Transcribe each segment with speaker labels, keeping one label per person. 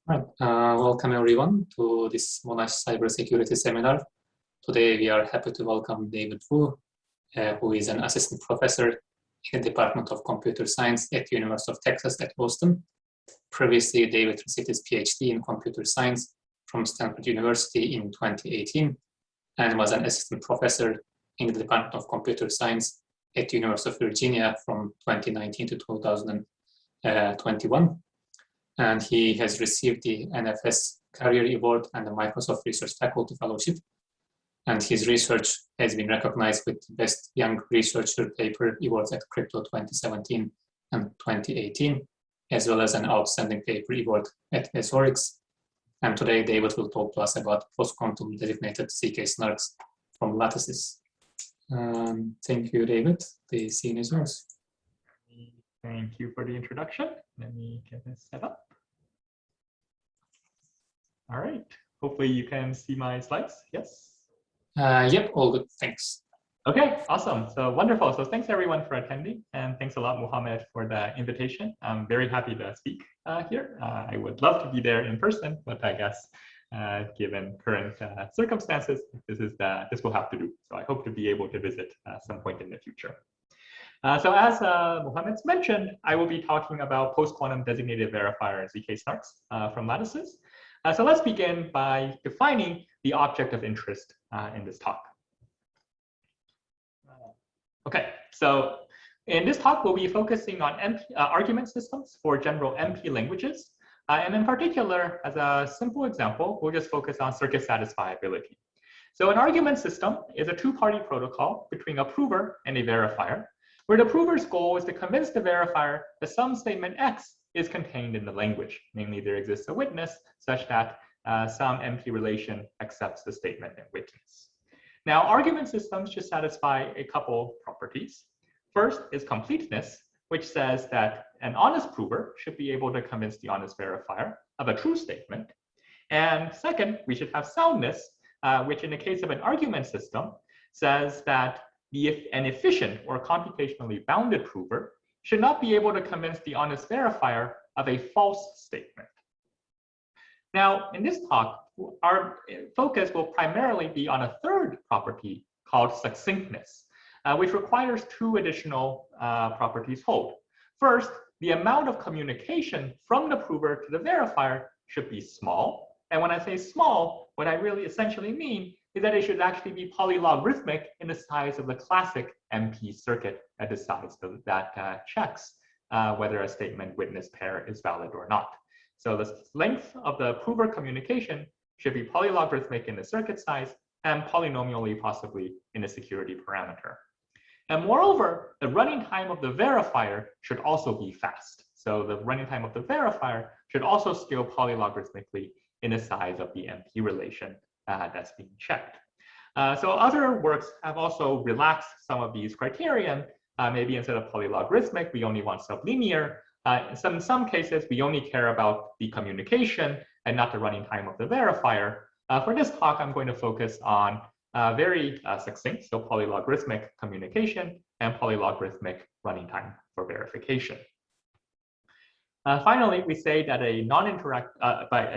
Speaker 1: Right. Welcome everyone to this Monash Cybersecurity Seminar. Today we are happy to welcome David Wu, who is an assistant professor in the Department of Computer Science at the University of Texas at Austin. Previously, David received his PhD in computer science from Stanford University in 2018 and was an assistant professor in the Department of Computer Science at the University of Virginia from 2019 to 2021. And he has received the NFS Career Award and the Microsoft Research Faculty Fellowship. And his research has been recognized with the Best Young Researcher Paper Awards at Crypto 2017 and 2018, as well as an Outstanding Paper Award at SNARKs. And today, David will talk to us about post-quantum designated zkSNARKs from Lattices. Thank you, David. The scene is yours.
Speaker 2: Thank you for the introduction. Let me get this set up. All right. Hopefully you can see my slides. Yes?
Speaker 1: Yep, all good. Thanks.
Speaker 2: Okay, awesome. So wonderful. So thanks everyone for attending. And thanks a lot, Mohammed, for the invitation. I'm very happy to speak here. I would love to be there in person, but I guess given current circumstances, this will have to do. So I hope to be able to visit some point in the future. So as Mohammed's mentioned, I will be talking about post-quantum designated verifier zkSNARKs from Lattices. So let's begin by defining the object of interest in this talk. Okay, so in this talk, we'll be focusing on argument systems for general MP languages. And in particular, as a simple example, we'll just focus on circuit satisfiability. So an argument system is a two-party protocol between a prover and a verifier, where the prover's goal is to convince the verifier that some statement X is contained in the language. Namely, there exists a witness such that some MP relation accepts the statement in witness. Now, argument systems should satisfy a couple properties. First is completeness, which says that an honest prover should be able to convince the honest verifier of a true statement. And second, we should have soundness, which in the case of an argument system says that an efficient or computationally bounded prover should not be able to convince the honest verifier of a false statement. Now, in this talk, our focus will primarily be on a third property called succinctness, which requires two additional properties hold. First, the amount of communication from the prover to the verifier should be small. And when I say small, what I really essentially mean is that it should actually be polylogarithmic in the size of the classic MP circuit that decides that checks whether a statement witness pair is valid or not. So the length of the prover communication should be polylogarithmic in the circuit size and polynomially possibly in the security parameter. And moreover, the running time of the verifier should also be fast. So the running time of the verifier should also scale polylogarithmically in the size of the MP relation that's being checked. So other works have also relaxed some of these criterion. Maybe instead of polylogarithmic, we only want sublinear. In some cases, we only care about the communication and not the running time of the verifier. For this talk, I'm going to focus on very succinct, so polylogarithmic communication and polylogarithmic running time for verification. Finally, we say that a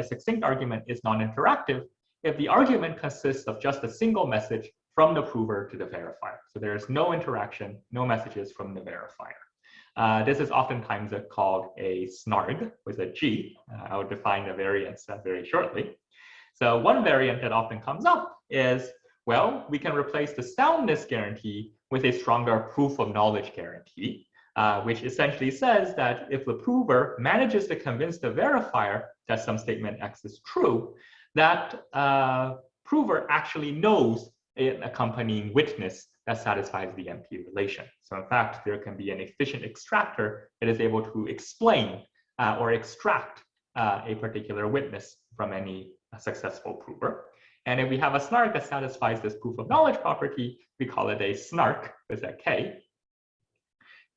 Speaker 2: succinct argument is non-interactive if the argument consists of just a single message from the prover to the verifier. So there is no interaction, no messages from the verifier. This is oftentimes called a SNARK with a G. I will define the variants very shortly. So one variant that often comes up is, well, we can replace the soundness guarantee with a stronger proof of knowledge guarantee, which essentially says that if the prover manages to convince the verifier that some statement X is true, that prover actually knows an accompanying witness that satisfies the MP relation. So in fact, there can be an efficient extractor that is able to explain or extract a particular witness from any successful prover. And if we have a SNARK that satisfies this proof of knowledge property, we call it a SNARK with a K.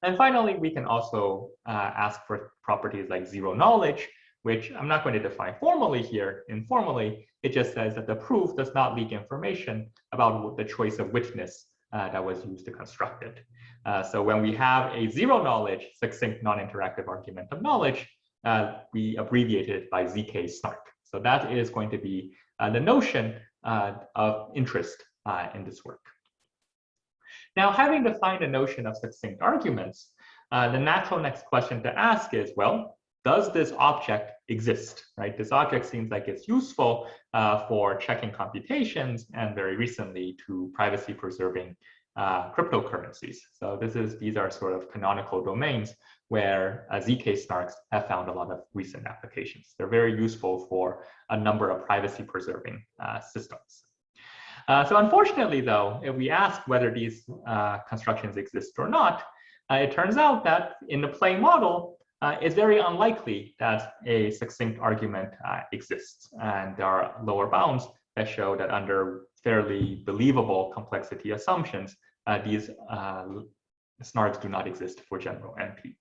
Speaker 2: And finally, we can also ask for properties like zero knowledge, which I'm not going to define formally here. Informally, it just says that the proof does not leak information about the choice of witness that was used to construct it. So when we have a zero knowledge, succinct non-interactive argument of knowledge, we abbreviated it by zkSNARK. So that is going to be the notion of interest in this work. Now, having defined a notion of succinct arguments, the natural next question to ask is, well, does this object exist, right? This object seems like it's useful for checking computations and very recently to privacy-preserving cryptocurrencies. So these are sort of canonical domains where zkSNARKs have found a lot of recent applications. They're very useful for a number of privacy-preserving systems. So unfortunately, though, if we ask whether these constructions exist or not, it turns out that in the play model, it's very unlikely that a succinct argument exists. And there are lower bounds that show that under fairly believable complexity assumptions, these SNARKs do not exist for general NP.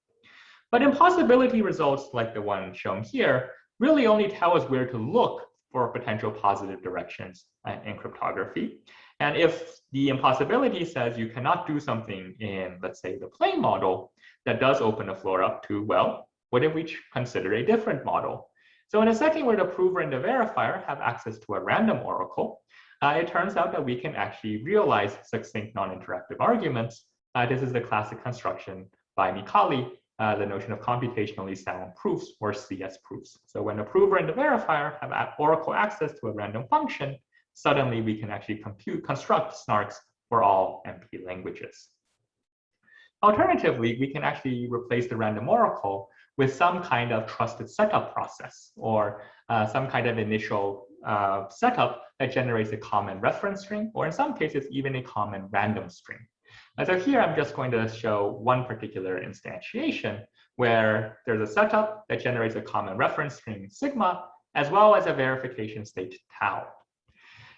Speaker 2: But impossibility results like the one shown here really only tell us where to look for potential positive directions in cryptography. And if the impossibility says you cannot do something in, let's say, the play model, that does open the floor up to, well, what if we consider a different model? So in a setting where the prover and the verifier have access to a random oracle, it turns out that we can actually realize succinct non-interactive arguments. This is the classic construction by Micali, the notion of computationally sound proofs, or CS proofs. So when the prover and the verifier have oracle access to a random function, suddenly we can actually construct SNARKs for all NP languages. Alternatively, we can actually replace the random oracle with some kind of trusted setup process, or some kind of initial setup that generates a common reference string, or in some cases, even a common random string. So here, I'm just going to show one particular instantiation where there's a setup that generates a common reference string sigma, as well as a verification state tau.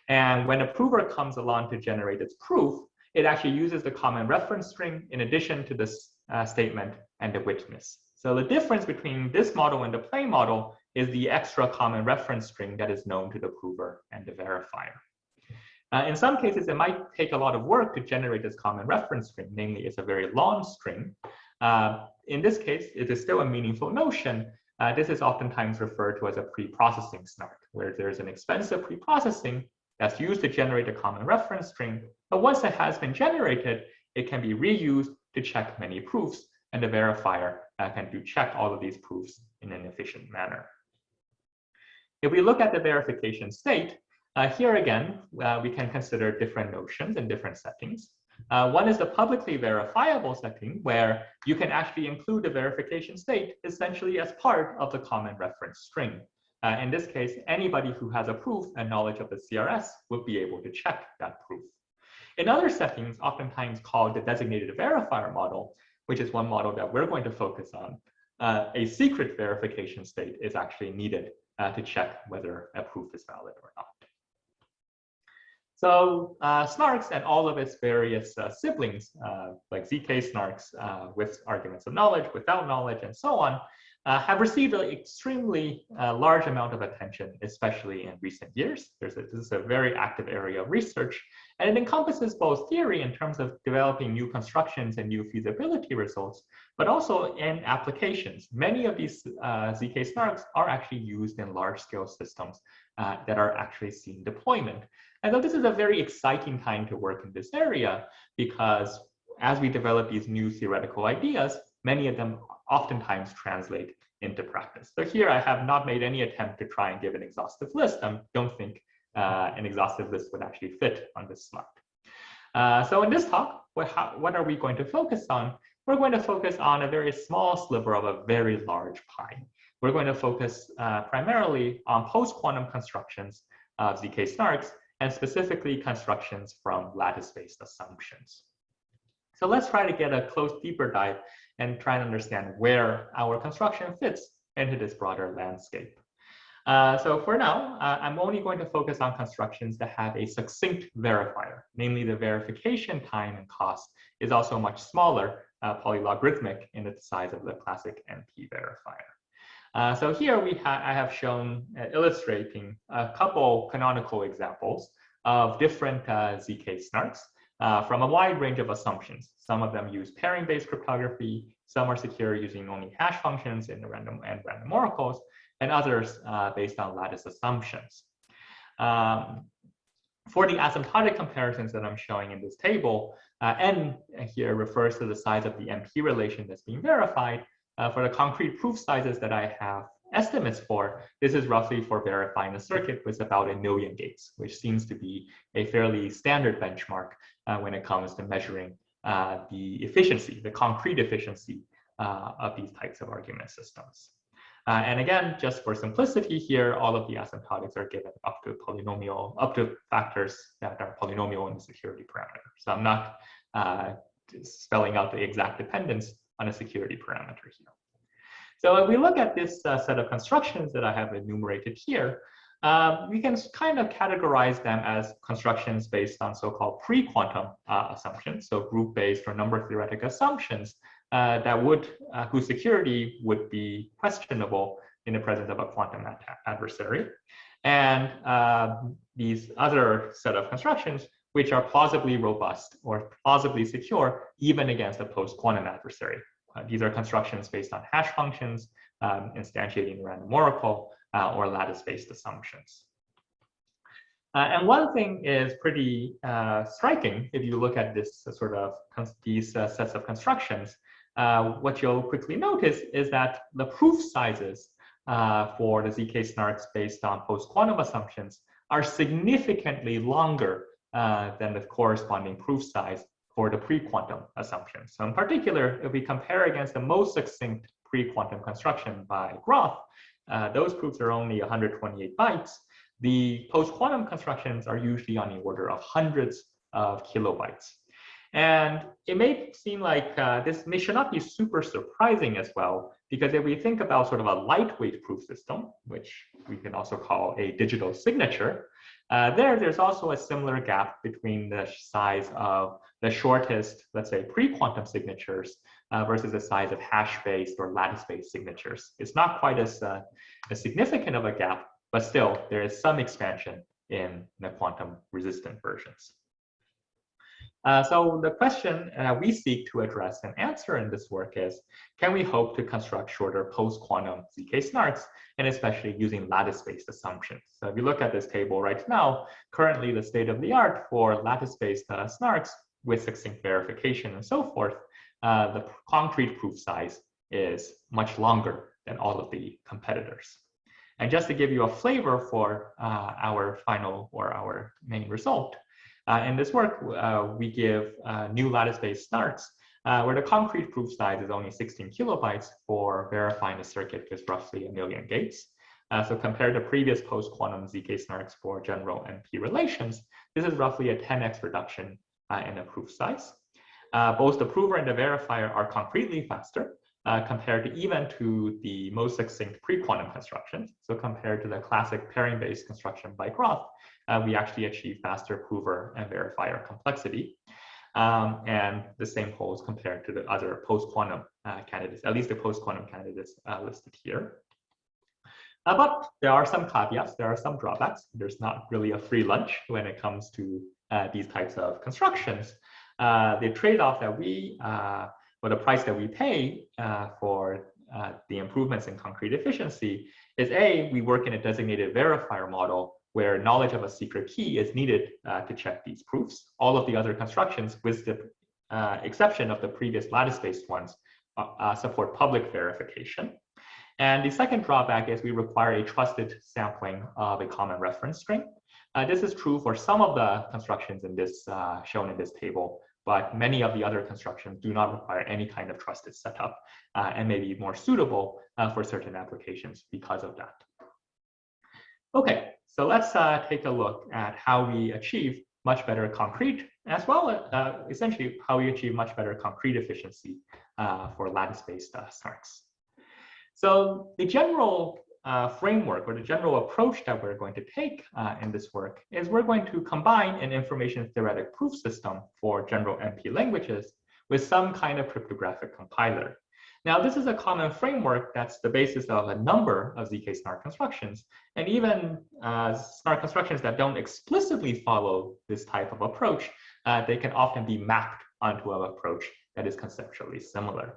Speaker 2: And when a prover comes along to generate its proof, it actually uses the common reference string in addition to this statement and the witness. So the difference between this model and the play model is the extra common reference string that is known to the prover and the verifier. In some cases, it might take a lot of work to generate this common reference string, namely it's a very long string. In this case, it is still a meaningful notion. This is oftentimes referred to as a pre-processing SNARK, where there's an expensive pre-processing that's used to generate a common reference string. But once it has been generated, it can be reused to check many proofs, and the verifier can check all of these proofs in an efficient manner. If we look at the verification state, here again, we can consider different notions in different settings. One is the publicly verifiable setting, where you can actually include the verification state essentially as part of the common reference string. In this case, anybody who has a proof and knowledge of the CRS would be able to check that proof. In other settings, oftentimes called the designated verifier model, which is one model that we're going to focus on, a secret verification state is actually needed to check whether a proof is valid or not. So SNARKs and all of its various siblings, like zkSNARKs with arguments of knowledge, without knowledge, and so on, have received an extremely large amount of attention, especially in recent years. This is a very active area of research, and it encompasses both theory in terms of developing new constructions and new feasibility results, but also in applications. Many of these zkSNARKs are actually used in large-scale systems that are actually seeing deployment. And so this is a very exciting time to work in this area, because as we develop these new theoretical ideas, many of them oftentimes translate into practice. So here I have not made any attempt to try and give an exhaustive list. I don't think an exhaustive list would actually fit on this slide. So in this talk, what are we going to focus on? We're going to focus on a very small sliver of a very large pie. We're going to focus primarily on post-quantum constructions of zkSNARKs, and specifically constructions from lattice-based assumptions. So let's try to get a close, deeper dive and try and understand where our construction fits into this broader landscape. So for now, I'm only going to focus on constructions that have a succinct verifier, namely the verification time and cost is also much smaller, polylogarithmic in the size of the classic NP verifier. So here I have shown illustrating a couple canonical examples of different zkSNARKs from a wide range of assumptions. Some of them use pairing-based cryptography, Some are secure using only hash functions in the random oracles, and others based on lattice assumptions. For the asymptotic comparisons that I'm showing in this table, n here refers to the size of the MP relation that's being verified. For the concrete proof sizes that I have estimates for, this is roughly for verifying a circuit with about 1 million gates, which seems to be a fairly standard benchmark when it comes to measuring the efficiency, the concrete efficiency of these types of argument systems. And again, just for simplicity here, all of the asymptotics are given up to factors that are polynomial in the security parameter. So I'm not spelling out the exact dependence on a security parameter here. So if we look at this set of constructions that I have enumerated here, we can kind of categorize them as constructions based on so-called pre-quantum assumptions, so group-based or number theoretic assumptions whose security would be questionable in the presence of a quantum adversary. And these other set of constructions, which are plausibly robust or plausibly secure even against a post-quantum adversary. These are constructions based on hash functions, instantiating the random oracle, or lattice-based assumptions. And one thing is pretty striking if you look at this these sets of constructions. What you'll quickly notice is that the proof sizes for the zkSNARKs based on post-quantum assumptions are significantly longer than the corresponding proof size for the pre-quantum assumptions. So in particular, if we compare against the most succinct pre-quantum construction by Groth, those proofs are only 128 bytes. The post-quantum constructions are usually on the order of hundreds of kilobytes. And it may seem like this should not be super surprising as well, because if we think about sort of a lightweight proof system, which we can also call a digital signature, there's also a similar gap between the size of the shortest, let's say, pre-quantum signatures versus the size of hash-based or lattice-based signatures. It's not quite as significant of a gap, but still there is some expansion in the quantum-resistant versions. So the question we seek to address and answer in this work is, can we hope to construct shorter post-quantum zkSNARKs, and especially using lattice-based assumptions? So if you look at this table right now, currently the state of the art for lattice-based SNARKs with succinct verification and so forth, the concrete proof size is much longer than all of the competitors. And just to give you a flavor for our final or our main result, in this work, we give new lattice-based SNARKs where the concrete proof size is only 16 kilobytes for verifying a circuit with roughly 1 million gates. So compared to previous post-quantum zkSNARKs for general MP relations, this is roughly a 10x reduction in the proof size. Both the prover and the verifier are concretely faster compared to even to the most succinct pre-quantum constructions. So compared to the classic pairing-based construction by Groth, we actually achieve faster prover and verifier complexity. And the same holds compared to the other post-quantum candidates, at least the post-quantum candidates listed here. But there are some caveats, there are some drawbacks. There's not really a free lunch when it comes to these types of constructions. The trade-off that or the price that we pay for the improvements in concrete efficiency is we work in a designated verifier model where knowledge of a secret key is needed to check these proofs. All of the other constructions, with the exception of the previous lattice-based ones, support public verification. And the second drawback is we require a trusted sampling of a common reference string. This is true for some of the constructions in this shown in this table, but many of the other constructions do not require any kind of trusted setup and may be more suitable for certain applications because of that. Okay, so let's take a look at how we achieve much better concrete, as well as essentially how we achieve much better concrete efficiency for lattice-based SNARKs. So the general framework or the general approach that we're going to take in this work is we're going to combine an information theoretic proof system for general MP languages with some kind of cryptographic compiler. Now, this is a common framework that's the basis of a number of zkSNARK constructions, and even SNARK constructions that don't explicitly follow this type of approach, they can often be mapped onto an approach that is conceptually similar.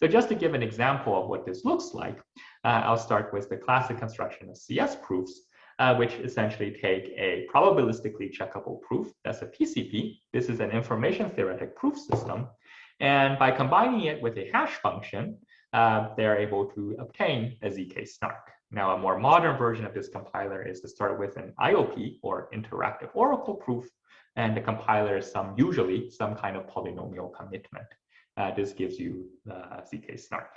Speaker 2: So just to give an example of what this looks like, I'll start with the classic construction of CS proofs, which essentially take a probabilistically checkable proof, that's a PCP. This is an information theoretic proof system. And by combining it with a hash function, they're able to obtain a zkSNARK. Now, a more modern version of this compiler is to start with an IOP, or interactive oracle proof, and the compiler is usually some kind of polynomial commitment. This gives you the zkSNARK.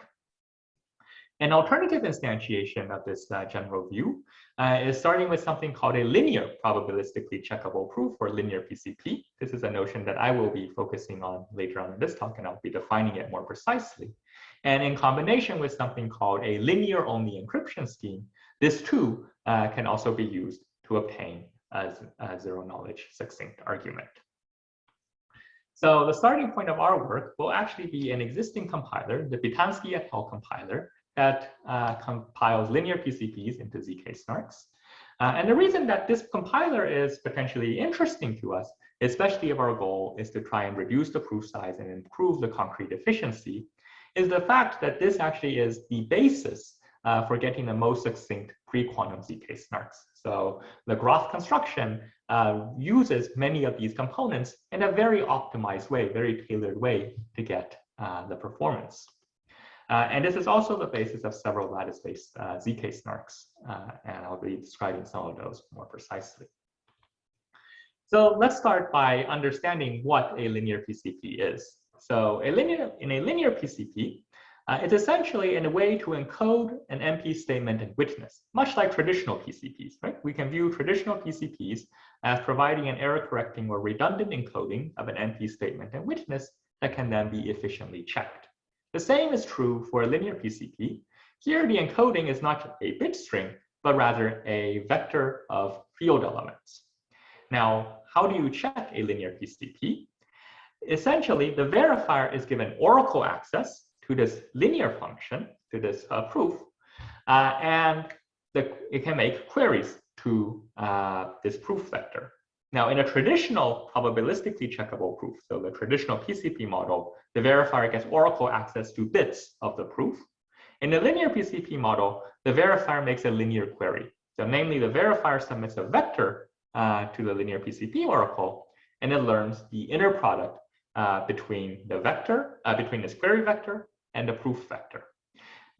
Speaker 2: An alternative instantiation of this general view is starting with something called a linear probabilistically checkable proof, or linear PCP. This is a notion that I will be focusing on later on in this talk, and I'll be defining it more precisely. And in combination with something called a linear-only encryption scheme, this too can also be used to obtain a zero-knowledge succinct argument. So the starting point of our work will actually be an existing compiler, the Bitansky et al. Compiler, that compiles linear PCPs into zkSNARKs. And the reason that this compiler is potentially interesting to us, especially if our goal is to try and reduce the proof size and improve the concrete efficiency, is the fact that this actually is the basis for getting the most succinct pre-quantum zkSNARKs. So the Groth construction uses many of these components in a very optimized way, very tailored way to get the performance. And this is also the basis of several lattice-based zkSNARKs, and I'll be describing some of those more precisely. So let's start by understanding what a linear PCP is. So in a linear PCP, it's essentially a way to encode an MP statement and witness, much like traditional PCPs, right? We can view traditional PCPs as providing an error-correcting or redundant encoding of an MP statement and witness that can then be efficiently checked. The same is true for a linear PCP. Here, the encoding is not a bit string, but rather a vector of field elements. Now, how do you check a linear PCP? Essentially, the verifier is given oracle access to this linear function, to this proof, and it can make queries to this proof vector. Now, in a traditional probabilistically checkable proof, so the traditional PCP model, the verifier gets oracle access to bits of the proof. In the linear PCP model, the verifier makes a linear query. So namely, the verifier submits a vector to the linear PCP oracle, and it learns the inner product between the vector, between this query vector and the proof vector.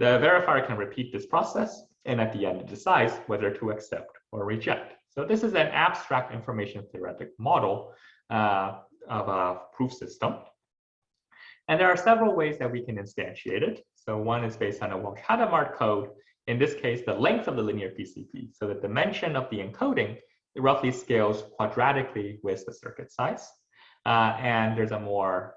Speaker 2: The verifier can repeat this process, and at the end, it decides whether to accept or reject. So this is an abstract information theoretic model of a proof system. And there are several ways that we can instantiate it. So one is based on a Walsh-Hadamard code. In this case, the length of the linear PCP. So the dimension of the encoding, it roughly scales quadratically with the circuit size. And there's a more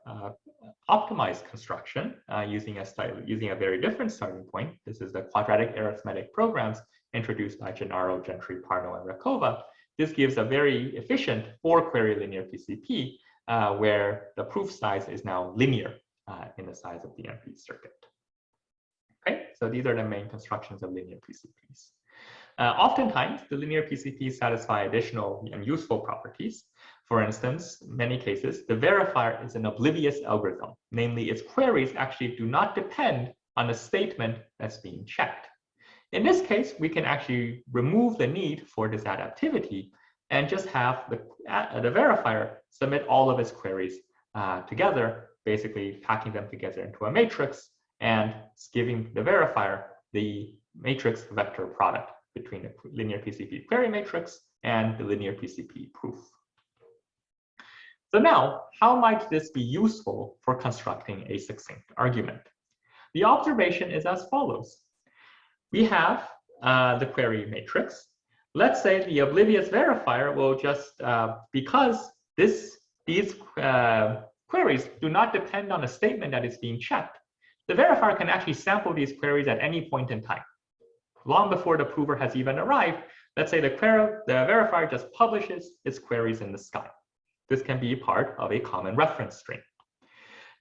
Speaker 2: optimized construction using a very different starting point. This is the quadratic arithmetic programs introduced by Gennaro, Gentry, Parno, and Rakova. This gives a very efficient 4-query linear PCP where the proof size is now linear in the size of the MP circuit. Okay, so these are the main constructions of linear PCPs. Oftentimes, the linear PCPs satisfy additional and useful properties. For instance, in many cases, the verifier is an oblivious algorithm. Namely, its queries actually do not depend on the statement that's being checked. In this case, we can actually remove the need for this adaptivity and just have the verifier submit all of its queries together, basically packing them together into a matrix and giving the verifier the matrix vector product between the linear PCP query matrix and the linear PCP proof. So now, how might this be useful for constructing a succinct argument? The observation is as follows. We have the query matrix. Let's say the oblivious verifier will just, because these queries do not depend on a statement that is being checked, the verifier can actually sample these queries at any point in time. Long before the prover has even arrived, let's say the verifier just publishes its queries in the sky. This can be part of a common reference string.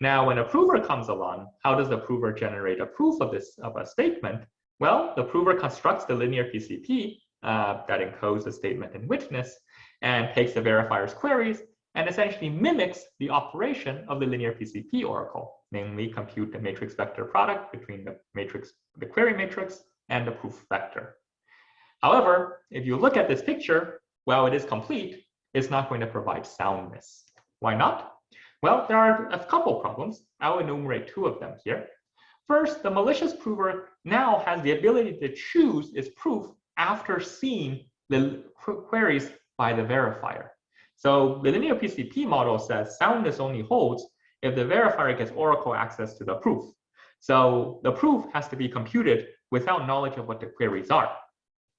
Speaker 2: Now, when a prover comes along, how does the prover generate a proof of a statement? Well, the prover constructs the linear PCP that encodes the statement and witness and takes the verifier's queries and essentially mimics the operation of the linear PCP oracle, namely compute the matrix vector product between the query matrix and the proof vector. However, if you look at this picture, while it is complete, it's not going to provide soundness. Why not? Well, there are a couple problems. I'll enumerate two of them here. First, the malicious prover now has the ability to choose its proof after seeing the queries by the verifier. So the linear PCP model says soundness only holds if the verifier gets oracle access to the proof. So the proof has to be computed without knowledge of what the queries are.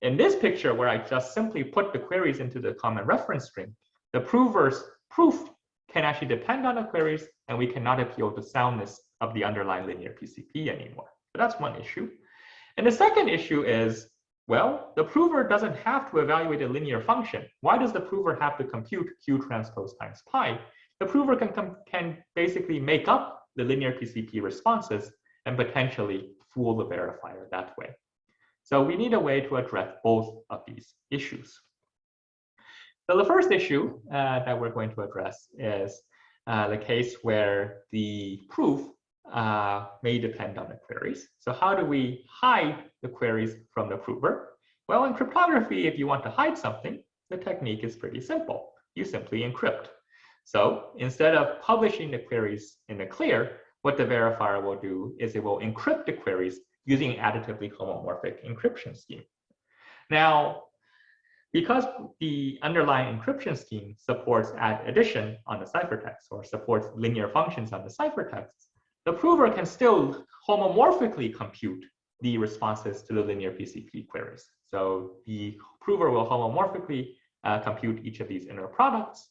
Speaker 2: In this picture, where I just simply put the queries into the common reference string, the prover's proof can actually depend on the queries, and we cannot appeal the soundness of the underlying linear PCP anymore. So that's one issue. And the second issue is, well, the prover doesn't have to evaluate a linear function. Why does the prover have to compute Q transpose times pi? The prover can basically make up the linear PCP responses and potentially fool the verifier that way. So we need a way to address both of these issues. So the first issue that we're going to address is the case where the proof may depend on the queries. So how do we hide the queries from the prover? Well, in cryptography, if you want to hide something, the technique is pretty simple. You simply encrypt. So instead of publishing the queries in the clear, what the verifier will do is it will encrypt the queries using an additively homomorphic encryption scheme. Now, because the underlying encryption scheme supports addition on the ciphertext or supports linear functions on the ciphertext, the prover can still homomorphically compute the responses to the linear PCP queries. So the prover will homomorphically compute each of these inner products,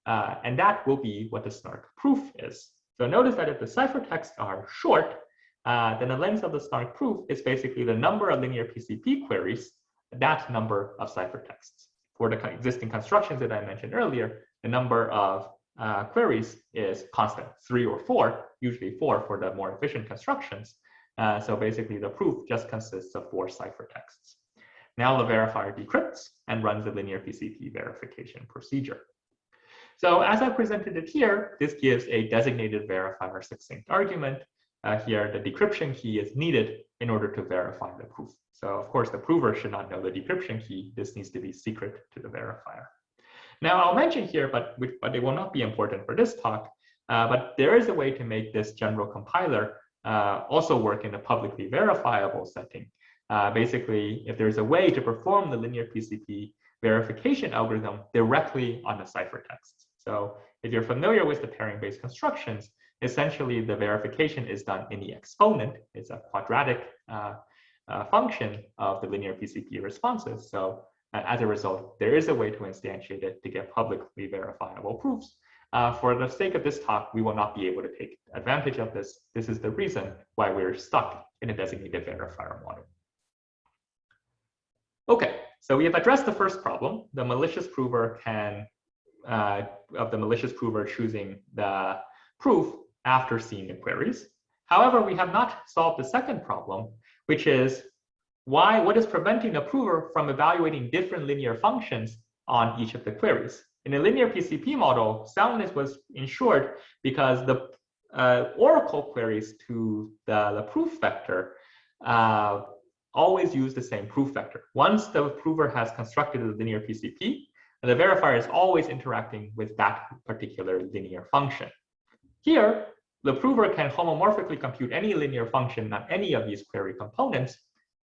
Speaker 2: and that will be what the SNARK proof is. So notice that if the ciphertexts are short, then the length of the SNARK proof is basically the number of linear PCP queries, that number of ciphertexts. For the existing constructions that I mentioned earlier, the number of queries is constant, 3 or 4, usually 4 for the more efficient constructions. So basically the proof just consists of 4 ciphertexts. Now the verifier decrypts and runs the linear PCP verification procedure. So as I presented it here, this gives a designated verifier succinct argument. Here, the decryption key is needed in order to verify the proof. So of course, the prover should not know the decryption key. This needs to be secret to the verifier. Now I'll mention here, but it will not be important for this talk, but there is a way to make this general compiler also work in a publicly verifiable setting. Basically, if there's a way to perform the linear PCP verification algorithm directly on the ciphertext. So if you're familiar with the pairing-based constructions, essentially the verification is done in the exponent. It's a quadratic function of the linear PCP responses. So as a result, there is a way to instantiate it to get publicly verifiable proofs. For the sake of this talk, we will not be able to take advantage of this. This is the reason why we're stuck in a designated verifier model. Okay, so we have addressed the first problem. The malicious prover choosing the proof after seeing the queries. However, we have not solved the second problem, which is what is preventing the prover from evaluating different linear functions on each of the queries. In a linear PCP model, soundness was ensured because the oracle queries to the proof vector always use the same proof vector. Once the prover has constructed a linear PCP, the verifier is always interacting with that particular linear function. Here, the prover can homomorphically compute any linear function on any of these query components.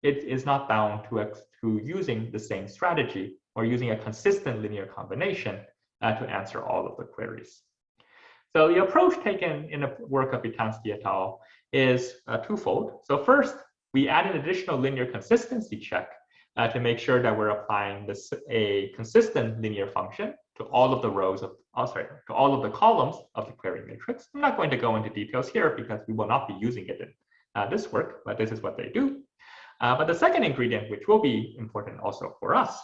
Speaker 2: It is not bound to using the same strategy or using a consistent linear combination to answer all of the queries. So the approach taken in the work of Bitansky et al. Is twofold. So first, we add an additional linear consistency check to make sure that we're applying a consistent linear function to all of the rows of, to all of the columns of the query matrix. I'm not going to go into details here because we will not be using it in this work, but this is what they do. But the second ingredient, which will be important also for us,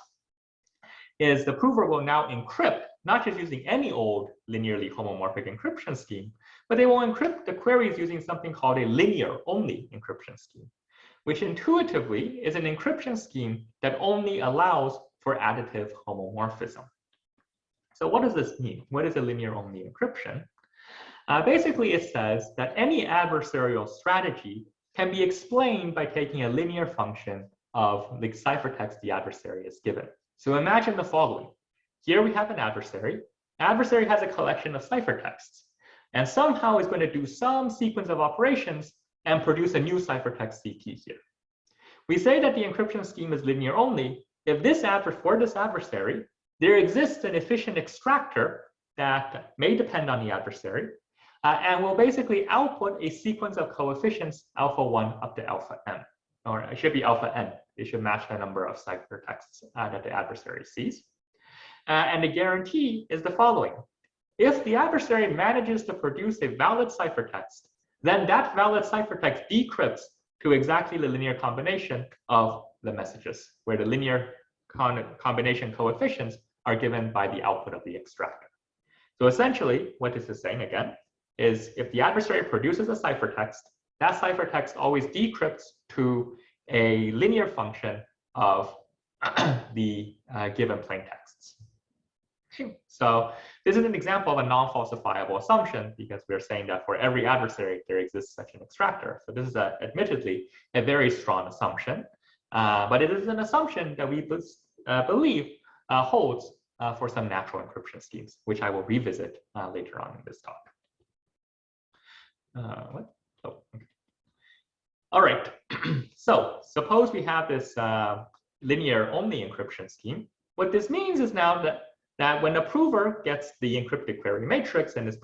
Speaker 2: is the prover will now encrypt, not just using any old linearly homomorphic encryption scheme, but they will encrypt the queries using something called a linear-only encryption scheme, which intuitively is an encryption scheme that only allows for additive homomorphism. So what does this mean? What is a linear-only encryption? Basically, it says that any adversarial strategy can be explained by taking a linear function of the ciphertext the adversary is given. So imagine the following. Here we have an adversary. Adversary has a collection of ciphertexts, and somehow is going to do some sequence of operations and produce a new ciphertext CT here. We say that the encryption scheme is linear only if for this adversary, there exists an efficient extractor that may depend on the adversary and will basically output a sequence of coefficients alpha 1 up to alpha m, or it should be alpha n. It should match the number of ciphertexts that the adversary sees. And the guarantee is the following. If the adversary manages to produce a valid ciphertext, then that valid ciphertext decrypts to exactly the linear combination of the messages, where the linear combination coefficients are given by the output of the extractor. So essentially, what this is saying again is if the adversary produces a ciphertext, that ciphertext always decrypts to a linear function of the given plain texts. So this is an example of a non-falsifiable assumption because we're saying that for every adversary, there exists such an extractor. So this is admittedly a very strong assumption, but it is an assumption that we believe holds for some natural encryption schemes, which I will revisit later on in this talk. What? Oh, okay. All right. So suppose we have this linear-only encryption scheme. What this means is now that when the prover gets the encrypted query matrix and is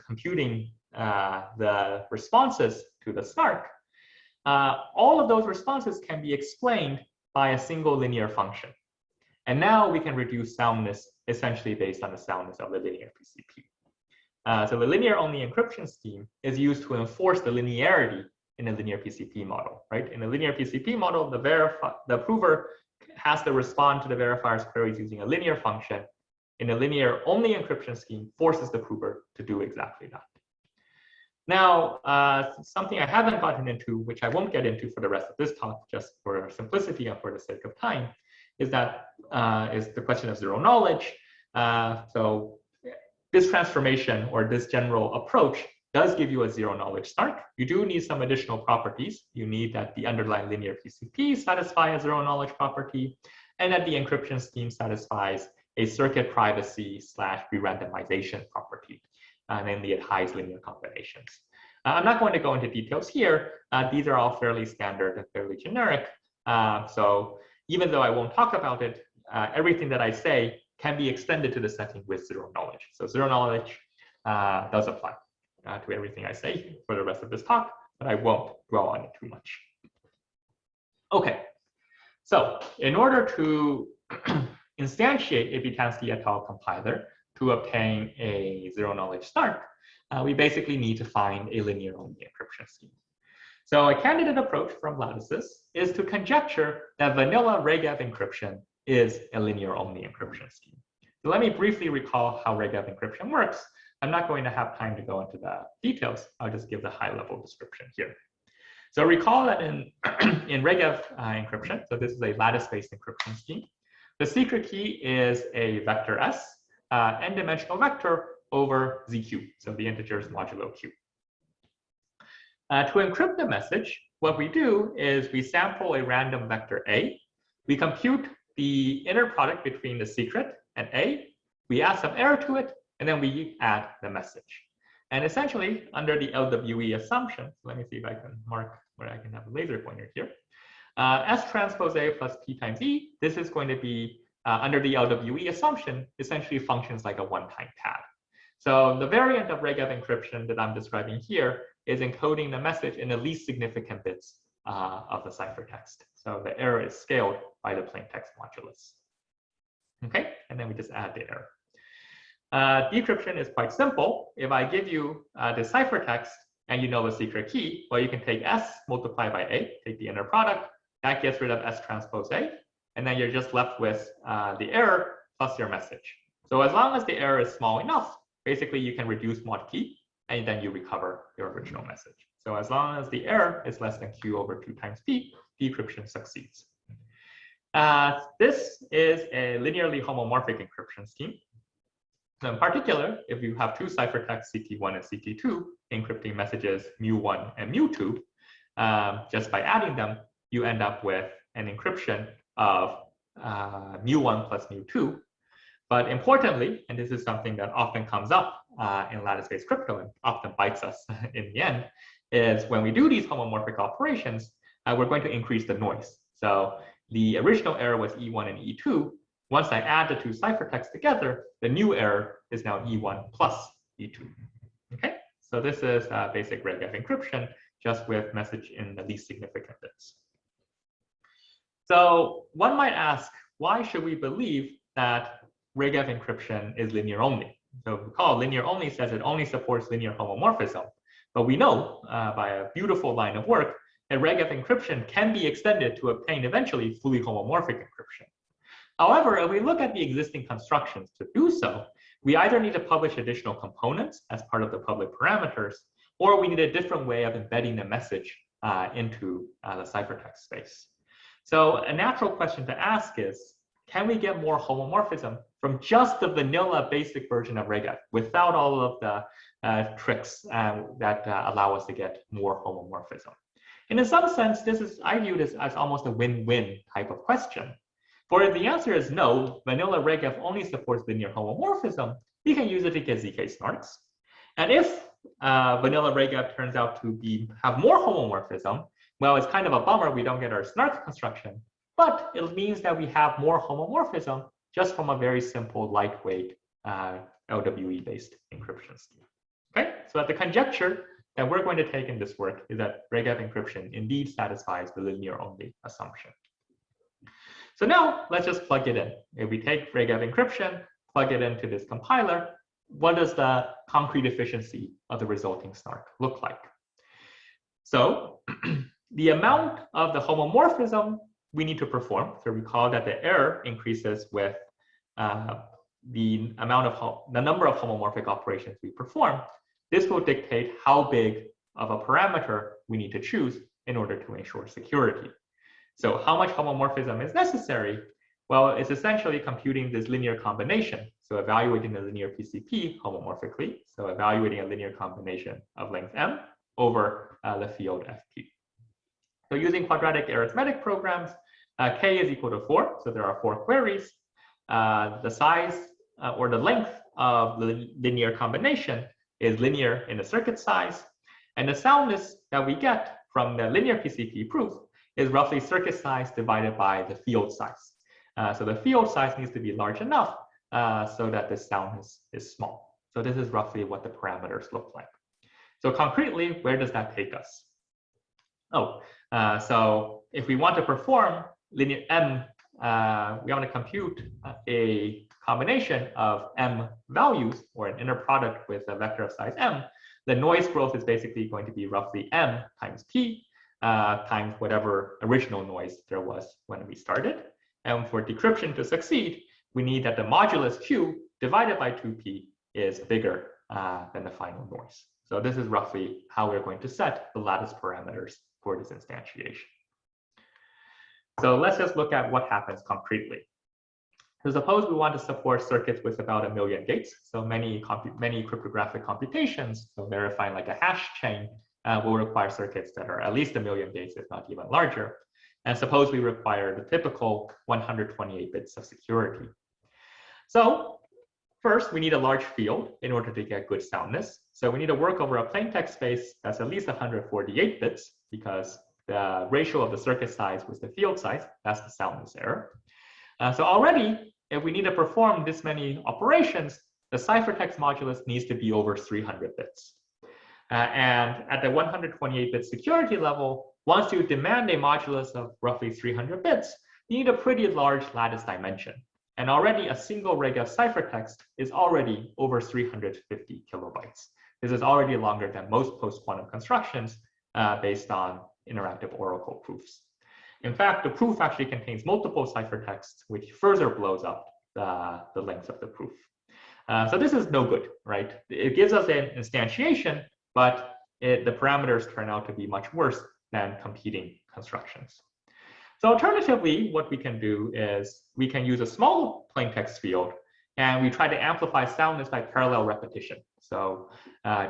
Speaker 2: computing the responses to the SNARK, all of those responses can be explained by a single linear function. And now we can reduce soundness essentially based on the soundness of the linear PCP. So the linear-only encryption scheme is used to enforce the linearity in a linear PCP model, right? In a linear PCP model, the prover has to respond to the verifier's queries using a linear function. In a linear-only encryption scheme, forces the prover to do exactly that. Now, something I haven't gotten into, which I won't get into for the rest of this talk, just for simplicity and for the sake of time, is the question of zero knowledge. So this transformation or this general approach does give you a zero knowledge SNARK. You do need some additional properties. You need that the underlying linear PCP satisfy a zero knowledge property, and that the encryption scheme satisfies a circuit privacy / re-randomization property, namely it hides linear combinations. I'm not going to go into details here. These are all fairly standard and fairly generic. So even though I won't talk about it, everything that I say can be extended to the setting with zero knowledge. So zero knowledge does apply to everything I say for the rest of this talk, but I won't dwell on it too much. Okay, so in order to instantiate a Vitansky et al. Compiler to obtain a zero knowledge SNARK, we basically need to find a linear only encryption scheme. So a candidate approach from Lattices is to conjecture that vanilla Regev encryption is a linear only encryption scheme. So let me briefly recall how Regev encryption works. I'm not going to have time to go into the details. I'll just give the high level description here. So recall that in Regev encryption, so this is a lattice-based encryption scheme, the secret key is a vector S, n-dimensional vector over zq, so the integers modulo q. To encrypt the message, what we do is we sample a random vector A, we compute the inner product between the secret and A, we add some error to it, and then we add the message. And essentially, under the LWE assumption, let me see if I can mark where I can have a laser pointer here. S transpose A plus P times E, this is going to be, under the LWE assumption, essentially functions like a one-time pad. So the variant of Regev encryption that I'm describing here is encoding the message in the least significant bits of the ciphertext. So the error is scaled by the plain text modulus. Okay, and then we just add the error. Decryption is quite simple. If I give you the ciphertext and you know the secret key, well, you can take S multiplied by A, take the inner product, that gets rid of S transpose A, and then you're just left with the error plus your message. So as long as the error is small enough, basically you can reduce mod key, and then you recover your original message. So as long as the error is less than Q over 2 times P, decryption succeeds. This is a linearly homomorphic encryption scheme. In particular, if you have two ciphertexts CT1 and CT2 encrypting messages mu1 and mu2, just by adding them, you end up with an encryption of mu1 plus mu2. But importantly, and this is something that often comes up in lattice-based crypto and often bites us in the end, is when we do these homomorphic operations, we're going to increase the noise. So the original error was E1 and E2. Once I add the two ciphertexts together, the new error is now E1 plus E2. Okay, so this is basic regf encryption, just with message in the least significant bits. So one might ask, why should we believe that regf encryption is linear only? So recall, linear only says it only supports linear homomorphism. But we know by a beautiful line of work that regf encryption can be extended to obtain eventually fully homomorphic encryption. However, if we look at the existing constructions to do so, we either need to publish additional components as part of the public parameters, or we need a different way of embedding the message into the ciphertext space. So a natural question to ask is, can we get more homomorphism from just the vanilla basic version of regf without all of the tricks that allow us to get more homomorphism? And in some sense, I view this as almost a win-win type of question. For if the answer is no, vanilla regf only supports linear homomorphism, we can use it to get zkSNARKs. And if vanilla regf turns out to have more homomorphism, well, it's kind of a bummer we don't get our SNARK construction, but it means that we have more homomorphism just from a very simple, lightweight LWE-based encryption scheme. Okay, so at the conjecture that we're going to take in this work is that regf encryption indeed satisfies the linear-only assumption. So now let's just plug it in. If we take regf encryption, plug it into this compiler, what does the concrete efficiency of the resulting SNARK look like? So the amount of the homomorphism we need to perform, so recall that the error increases with the number of homomorphic operations we perform. This will dictate how big of a parameter we need to choose in order to ensure security. So how much homomorphism is necessary? Well, it's essentially computing this linear combination. So evaluating the linear PCP homomorphically. So evaluating a linear combination of length m over the field FP. So using quadratic arithmetic programs, k is equal to 4. So there are 4 queries. The size or the length of the linear combination is linear in the circuit size. And the soundness that we get from the linear PCP proof is roughly circuit size divided by the field size. So the field size needs to be large enough so that the soundness is small. So this is roughly what the parameters look like. So concretely, where does that take us? So if we want to perform linear m, we want to compute a combination of m values or an inner product with a vector of size m. The noise growth is basically going to be roughly m times p times whatever original noise there was when we started. And for decryption to succeed, we need that the modulus q divided by 2p is bigger than the final noise. So this is roughly how we're going to set the lattice parameters for this instantiation. So let's just look at what happens concretely. So suppose we want to support circuits with about 1 million gates. So many cryptographic computations, so verifying like a hash chain, will require circuits that are at least 1 million gates, if not even larger. And suppose we require the typical 128 bits of security. So first, we need a large field in order to get good soundness. So we need to work over a plain text space that's at least 148 bits, because the ratio of the circuit size with the field size, that's the soundness error. So already, if we need to perform this many operations, the ciphertext modulus needs to be over 300 bits. And at the 128-bit security level, once you demand a modulus of roughly 300 bits, you need a pretty large lattice dimension. And already a single regf ciphertext is already over 350 kilobytes. This is already longer than most post-quantum constructions based on interactive oracle proofs. In fact, the proof actually contains multiple ciphertexts, which further blows up the length of the proof. So this is no good, right? It gives us an instantiation, but the parameters turn out to be much worse than competing constructions. So alternatively, what we can do is we can use a small plain text field And we try to amplify soundness by parallel repetition. So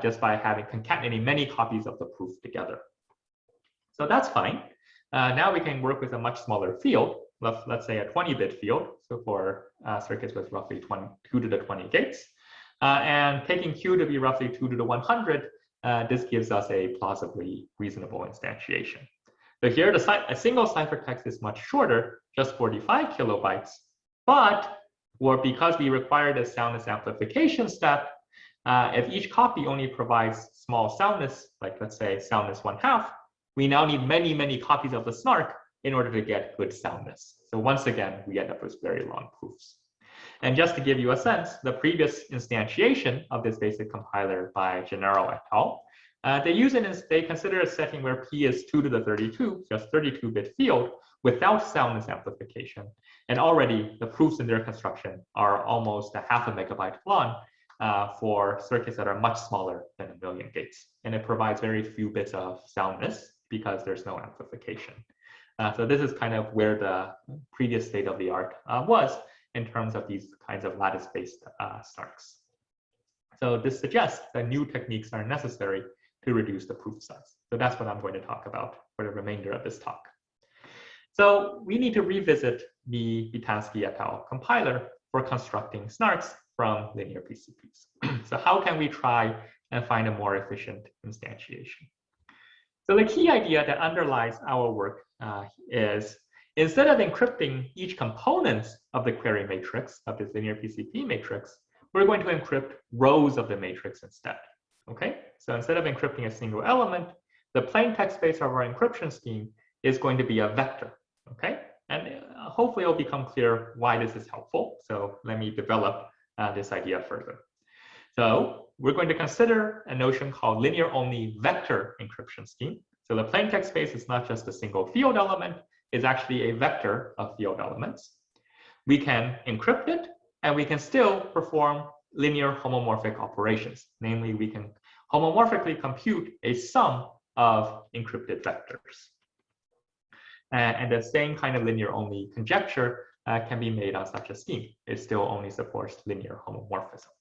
Speaker 2: just by concatenating many copies of the proof together. So that's fine. Now we can work with a much smaller field. Let's say a 20-bit field. So for circuits with roughly 2 to the 20 gates. And taking Q to be roughly 2 to the 100, this gives us a plausibly reasonable instantiation. So here, a single ciphertext is much shorter, just 45 kilobytes. But because we require the soundness amplification step, if each copy only provides small soundness, like let's say soundness 1/2, we now need many, many copies of the SNARK in order to get good soundness. So once again, we end up with very long proofs. And just to give you a sense, the previous instantiation of this basic compiler by Gennaro et al., they consider a setting where P is 2 to the 32, just 32-bit field, without soundness amplification. And already the proofs in their construction are almost 0.5 megabyte long for circuits that are much smaller than 1 million gates. And it provides very few bits of soundness because there's no amplification. So this is kind of where the previous state of the art was in terms of these kinds of lattice-based SNARKs. So this suggests that new techniques are necessary to reduce the proof size. So that's what I'm going to talk about for the remainder of this talk. So we need to revisit the Vitansky et al. Compiler for constructing SNARKs from linear PCPs. So how can we try and find a more efficient instantiation? So the key idea that underlies our work is instead of encrypting each component of the query matrix of this linear PCP matrix, we're going to encrypt rows of the matrix instead. Okay, so instead of encrypting a single element, the plain text space of our encryption scheme is going to be a vector. Okay, and hopefully it'll become clear why this is helpful. So let me develop this idea further. So we're going to consider a notion called linear-only vector encryption scheme. So the plain text space is not just a single field element, it's actually a vector of field elements. We can encrypt it, and we can still perform linear homomorphic operations. Namely, we can homomorphically compute a sum of encrypted vectors. And the same kind of linear-only conjecture can be made on such a scheme. It still only supports linear homomorphism.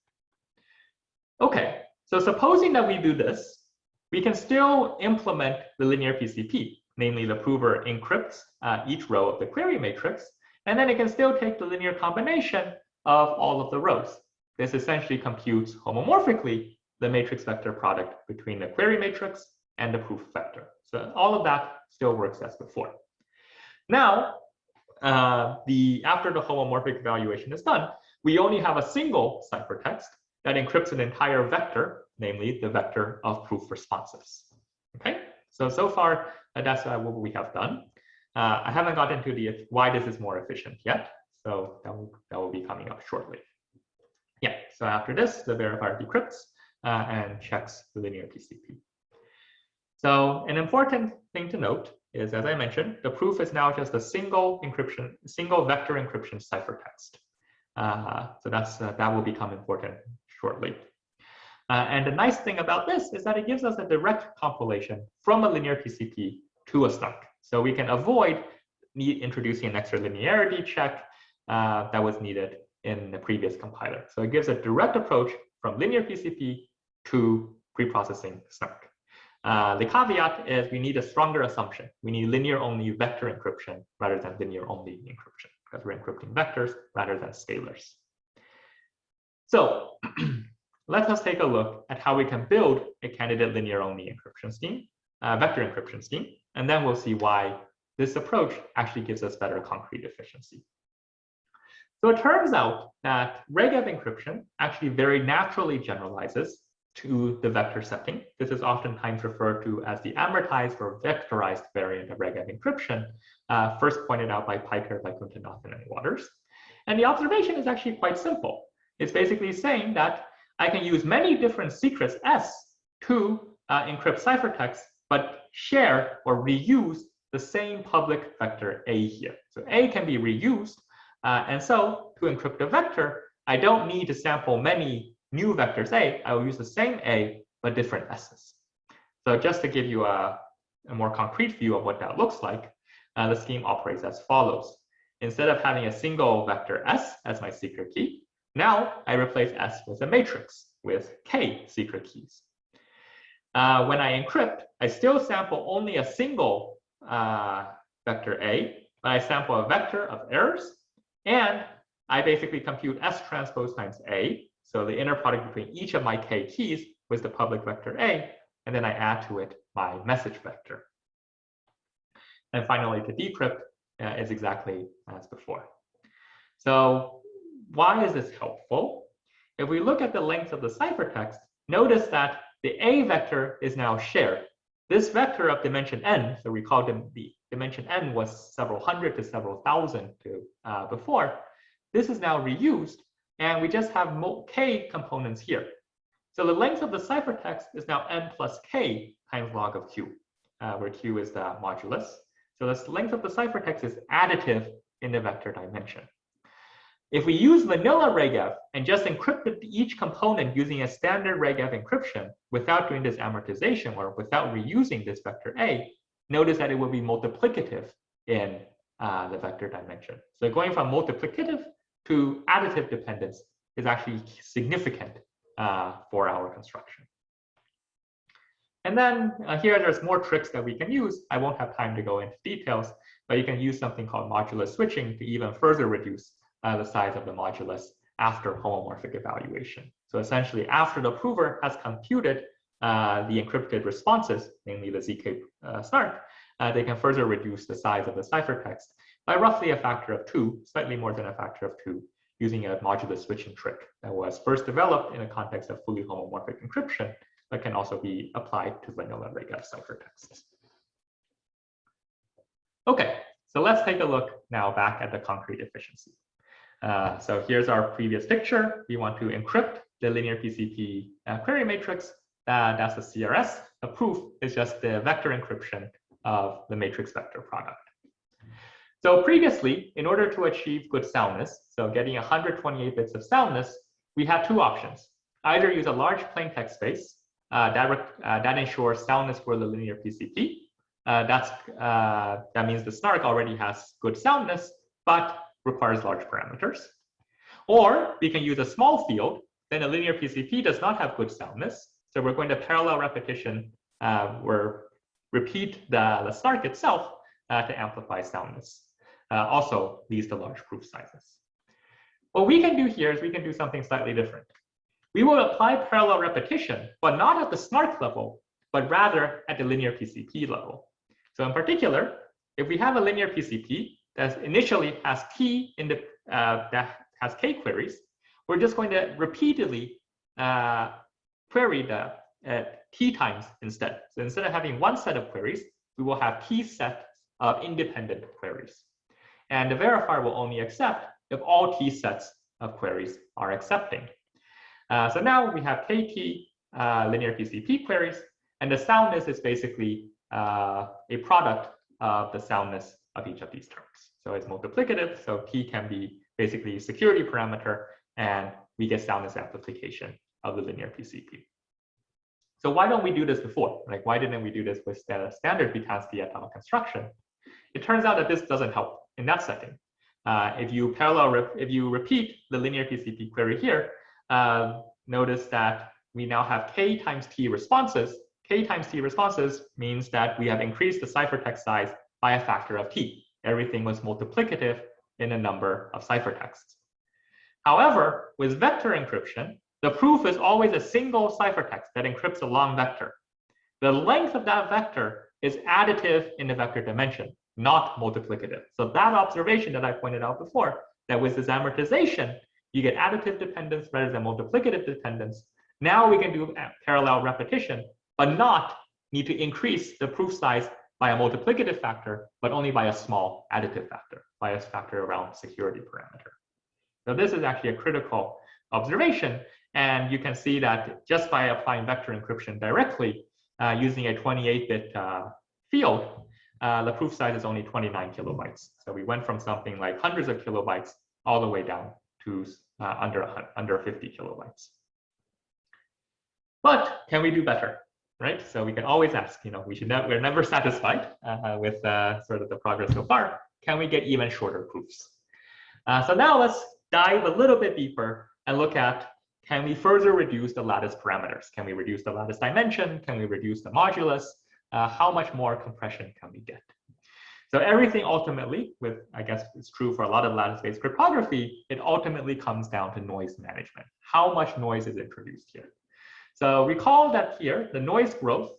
Speaker 2: Okay, so supposing that we do this, we can still implement the linear PCP. Namely, the prover encrypts each row of the query matrix, and then it can still take the linear combination of all of the rows. This essentially computes homomorphically the matrix vector product between the query matrix and the proof vector. So all of that still works as before. Now, after the homomorphic evaluation is done, we only have a single ciphertext that encrypts an entire vector, namely the vector of proof responses. Okay, so far that's what we have done. I haven't gotten into why this is more efficient yet, so that will be coming up shortly. Yeah, so after this, the verifier decrypts and checks the linear PCP. So an important thing to note is, as I mentioned, the proof is now just a single vector encryption ciphertext. So that will become important shortly. And the nice thing about this is that it gives us a direct compilation from a linear PCP to a SNARK. So we can avoid introducing an extra linearity check that was needed in the previous compiler. So it gives a direct approach from linear PCP to preprocessing SNARK. The caveat is we need a stronger assumption. We need linear-only vector encryption rather than linear-only encryption, because we're encrypting vectors rather than scalars. So let us take a look at how we can build a candidate linear-only encryption scheme, vector encryption scheme, and then we'll see why this approach actually gives us better concrete efficiency. So it turns out that regab encryption actually very naturally generalizes to the vector setting. This is oftentimes referred to as the amortized or vectorized variant of regab encryption, first pointed out by Piker, by Kuntenathan, and Waters. And the observation is actually quite simple. It's basically saying that I can use many different secrets S to encrypt ciphertext, but share or reuse the same public vector A here. So A can be reused, and so to encrypt a vector, I don't need to sample many new vectors A. I will use the same A, but different S's. So just to give you a more concrete view of what that looks like, the scheme operates as follows. Instead of having a single vector S as my secret key, Now I replace S with a matrix with K secret keys. When I encrypt, I still sample only a single vector A, but I sample a vector of errors, and I basically compute S transpose times A, so the inner product between each of my K keys was the public vector A, and then I add to it my message vector. And finally, to decrypt is exactly as before. So why is this helpful? If we look at the length of the ciphertext, notice that the A vector is now shared. This vector of dimension n, so we called them the dimension n was several hundred to several thousand before. This is now reused, and we just have K components here. So the length of the ciphertext is now n plus K times log of Q, where Q is the modulus. So the length of the ciphertext is additive in the vector dimension. If we use vanilla regef and just encrypted each component using a standard regef encryption without doing this amortization or without reusing this vector A, notice that it will be multiplicative in the vector dimension. So going from multiplicative to additive dependence is actually significant for our construction. And then here there's more tricks that we can use. I won't have time to go into details, but you can use something called modulus switching to even further reduce the size of the modulus after homomorphic evaluation. So essentially, after the prover has computed the encrypted responses, namely the zkSNARK, they can further reduce the size of the ciphertext by roughly a factor of 2, slightly more than a factor of 2, using a modulus switching trick that was first developed in the context of fully homomorphic encryption, but can also be applied to vanilla regef ciphertexts. Okay, so let's take a look now back at the concrete efficiency. So here's our previous picture. We want to encrypt the linear PCP query matrix. That's the CRS. The proof is just the vector encryption of the matrix vector product. So previously, in order to achieve good soundness, so getting 128 bits of soundness, we had two options. Either use a large plain text space that ensures soundness for the linear PCP. That means the SNARK already has good soundness, but requires large parameters. Or we can use a small field, then a linear PCP does not have good soundness. So we're going to parallel repetition or repeat the SNARK itself to amplify soundness. Also leads to large proof sizes. What we can do here is we can do something slightly different. We will apply parallel repetition, but not at the SNARK level, but rather at the linear PCP level. So in particular, if we have a linear PCP that initially has T in the that has K queries, we're just going to repeatedly query the T times instead. So instead of having one set of queries, we will have T set of independent queries. And the verifier will only accept if all T sets of queries are accepting. So now we have KT linear PCP queries, and the soundness is basically a product of the soundness of each of these terms. So it's multiplicative, so T can be basically a security parameter, and we get soundness amplification of the linear PCP. So why don't we do this before? Like, why didn't we do this with standard Vitansky atomic construction? It turns out that this doesn't help in that setting. If you repeat the linear PCP query here, notice that we now have K times T responses. K times T responses means that we have increased the ciphertext size by a factor of T. Everything was multiplicative in a number of ciphertexts. However, with vector encryption, the proof is always a single ciphertext that encrypts a long vector. The length of that vector is additive in the vector dimension, not multiplicative. So that observation that I pointed out before, that with this amortization, you get additive dependence rather than multiplicative dependence. Now we can do parallel repetition, but not need to increase the proof size by a multiplicative factor, but only by a small additive factor, by a factor around security parameter. So this is actually a critical observation. And you can see that just by applying vector encryption directly using a 28-bit field, the proof size is only 29 kilobytes. So we went from something like hundreds of kilobytes all the way down to under 50 kilobytes. But can we do better, right? So we can always ask, we're never satisfied with sort of the progress so far. Can we get even shorter proofs? So now let's dive a little bit deeper and look at, can we further reduce the lattice parameters? Can we reduce the lattice dimension? Can we reduce the modulus? How much more compression can we get? So everything ultimately, I guess it's true for a lot of lattice-based cryptography, it ultimately comes down to noise management. How much noise is introduced here? So recall that here, the noise growth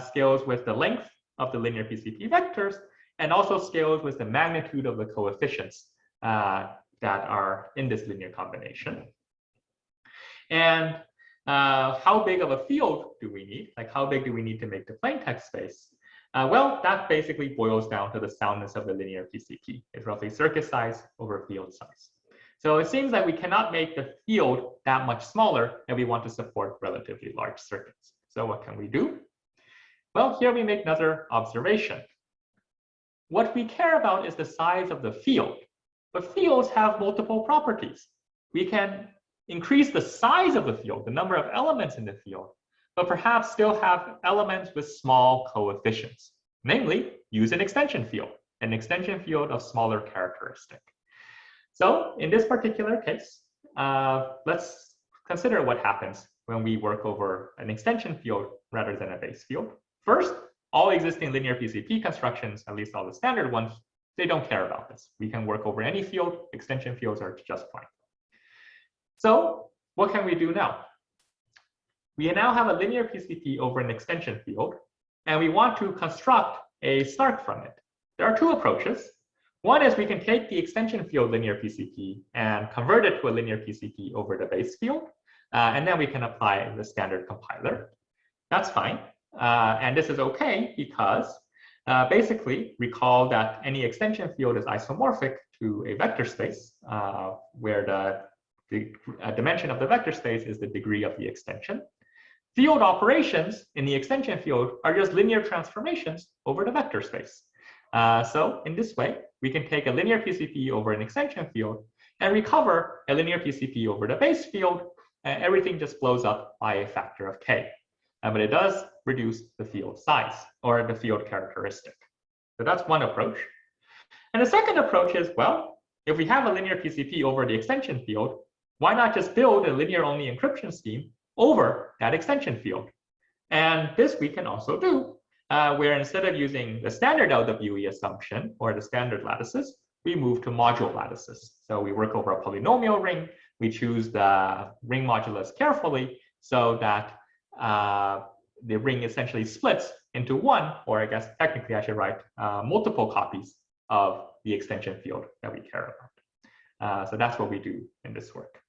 Speaker 2: scales with the length of the linear PCP vectors, and also scales with the magnitude of the coefficients that are in this linear combination. And how big of a field do we need? Like, how big do we need to make the plain text space? Well, that basically boils down to the soundness of the linear PCP. It's roughly circuit size over field size. So it seems that we cannot make the field that much smaller if we want to support relatively large circuits. So what can we do? Well, here we make another observation. What we care about is the size of the field, but fields have multiple properties. We can increase the size of the field, the number of elements in the field, but perhaps still have elements with small coefficients. Namely, use an extension field of smaller characteristic. So in this particular case, let's consider what happens when we work over an extension field rather than a base field. First, all existing linear PCP constructions, at least all the standard ones, they don't care about this. We can work over any field. Extension fields are just fine. So what can we do now? We now have a linear PCP over an extension field, and we want to construct a SNARK from it. There are two approaches. One is we can take the extension field linear PCP and convert it to a linear PCP over the base field, and then we can apply the standard compiler. That's fine. And this is okay because basically recall that any extension field is isomorphic to a vector space where the dimension of the vector space is the degree of the extension. Field operations in the extension field are just linear transformations over the vector space. So in this way, we can take a linear PCP over an extension field and recover a linear PCP over the base field, and everything just blows up by a factor of k. But it does reduce the field size or the field characteristic. So that's one approach. And the second approach is, well, if we have a linear PCP over the extension field, why not just build a linear-only encryption scheme over that extension field? And this we can also do, where instead of using the standard LWE assumption or the standard lattices, we move to module lattices. So we work over a polynomial ring. We choose the ring modulus carefully so that the ring essentially splits into one, or I guess technically I should write multiple copies of the extension field that we care about. So that's what we do in this work.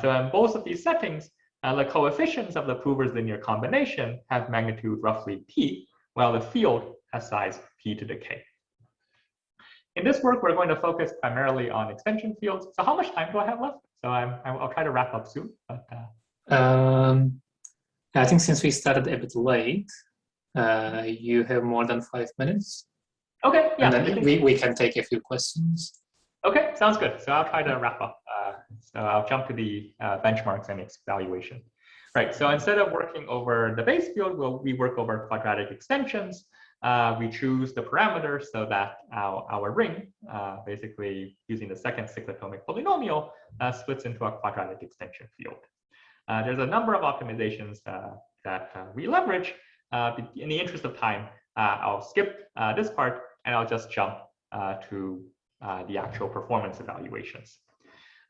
Speaker 2: So in both of these settings, the coefficients of the prover's linear combination have magnitude roughly p, while the field has size p to the k. In this work, we're going to focus primarily on extension fields. So how much time do I have left? So I'll try to wrap up soon. But,
Speaker 1: I think since we started a bit late, you have more than 5 minutes.
Speaker 2: Okay, yeah.
Speaker 1: And then we can take a few questions.
Speaker 2: Okay, sounds good. So I'll try to wrap up. So I'll jump to the benchmarks and evaluation. Right, so instead of working over the base field, we work over quadratic extensions. We choose the parameters so that our ring, basically using the second cyclotomic polynomial, splits into a quadratic extension field. There's a number of optimizations that we leverage. In the interest of time, I'll skip this part and I'll just jump to the actual performance evaluations.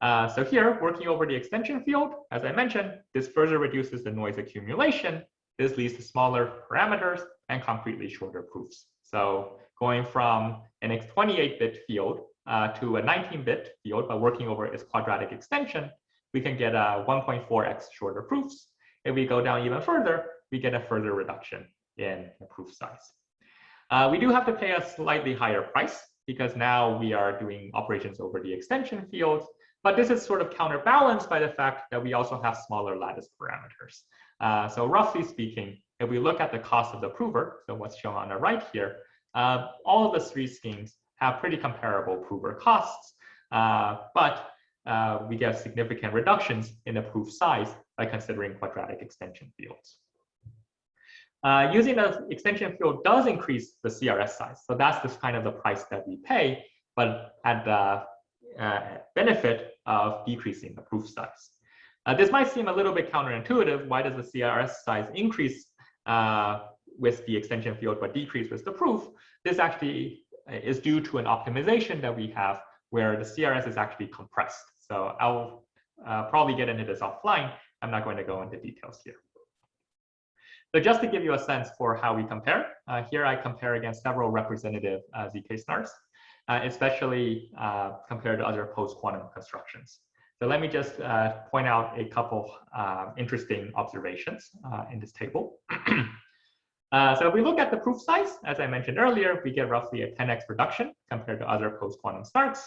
Speaker 2: So here, working over the extension field, as I mentioned, this further reduces the noise accumulation. This leads to smaller parameters and concretely shorter proofs. So going from an 28-bit field to a 19-bit field by working over its quadratic extension, we can get a 1.4x shorter proofs. If we go down even further, we get a further reduction in the proof size. We do have to pay a slightly higher price because now we are doing operations over the extension fields, but this is sort of counterbalanced by the fact that we also have smaller lattice parameters. So roughly speaking, if we look at the cost of the prover, so what's shown on the right here, all of the three schemes have pretty comparable prover costs, but we get significant reductions in the proof size by considering quadratic extension fields. Using the extension field does increase the CRS size. So that's just kind of the price that we pay, but at the benefit of decreasing the proof size. This might seem a little bit counterintuitive. Why does the CRS size increase with the extension field but decrease with the proof? This actually is due to an optimization that we have where the CRS is actually compressed. So I'll probably get into this offline. I'm not going to go into details here. So just to give you a sense for how we compare, here I compare against several representative zkSNARKs, especially compared to other post-quantum constructions. So let me just point out a couple interesting observations in this table. So if we look at the proof size, as I mentioned earlier, we get roughly a 10x reduction compared to other post-quantum SNARKs.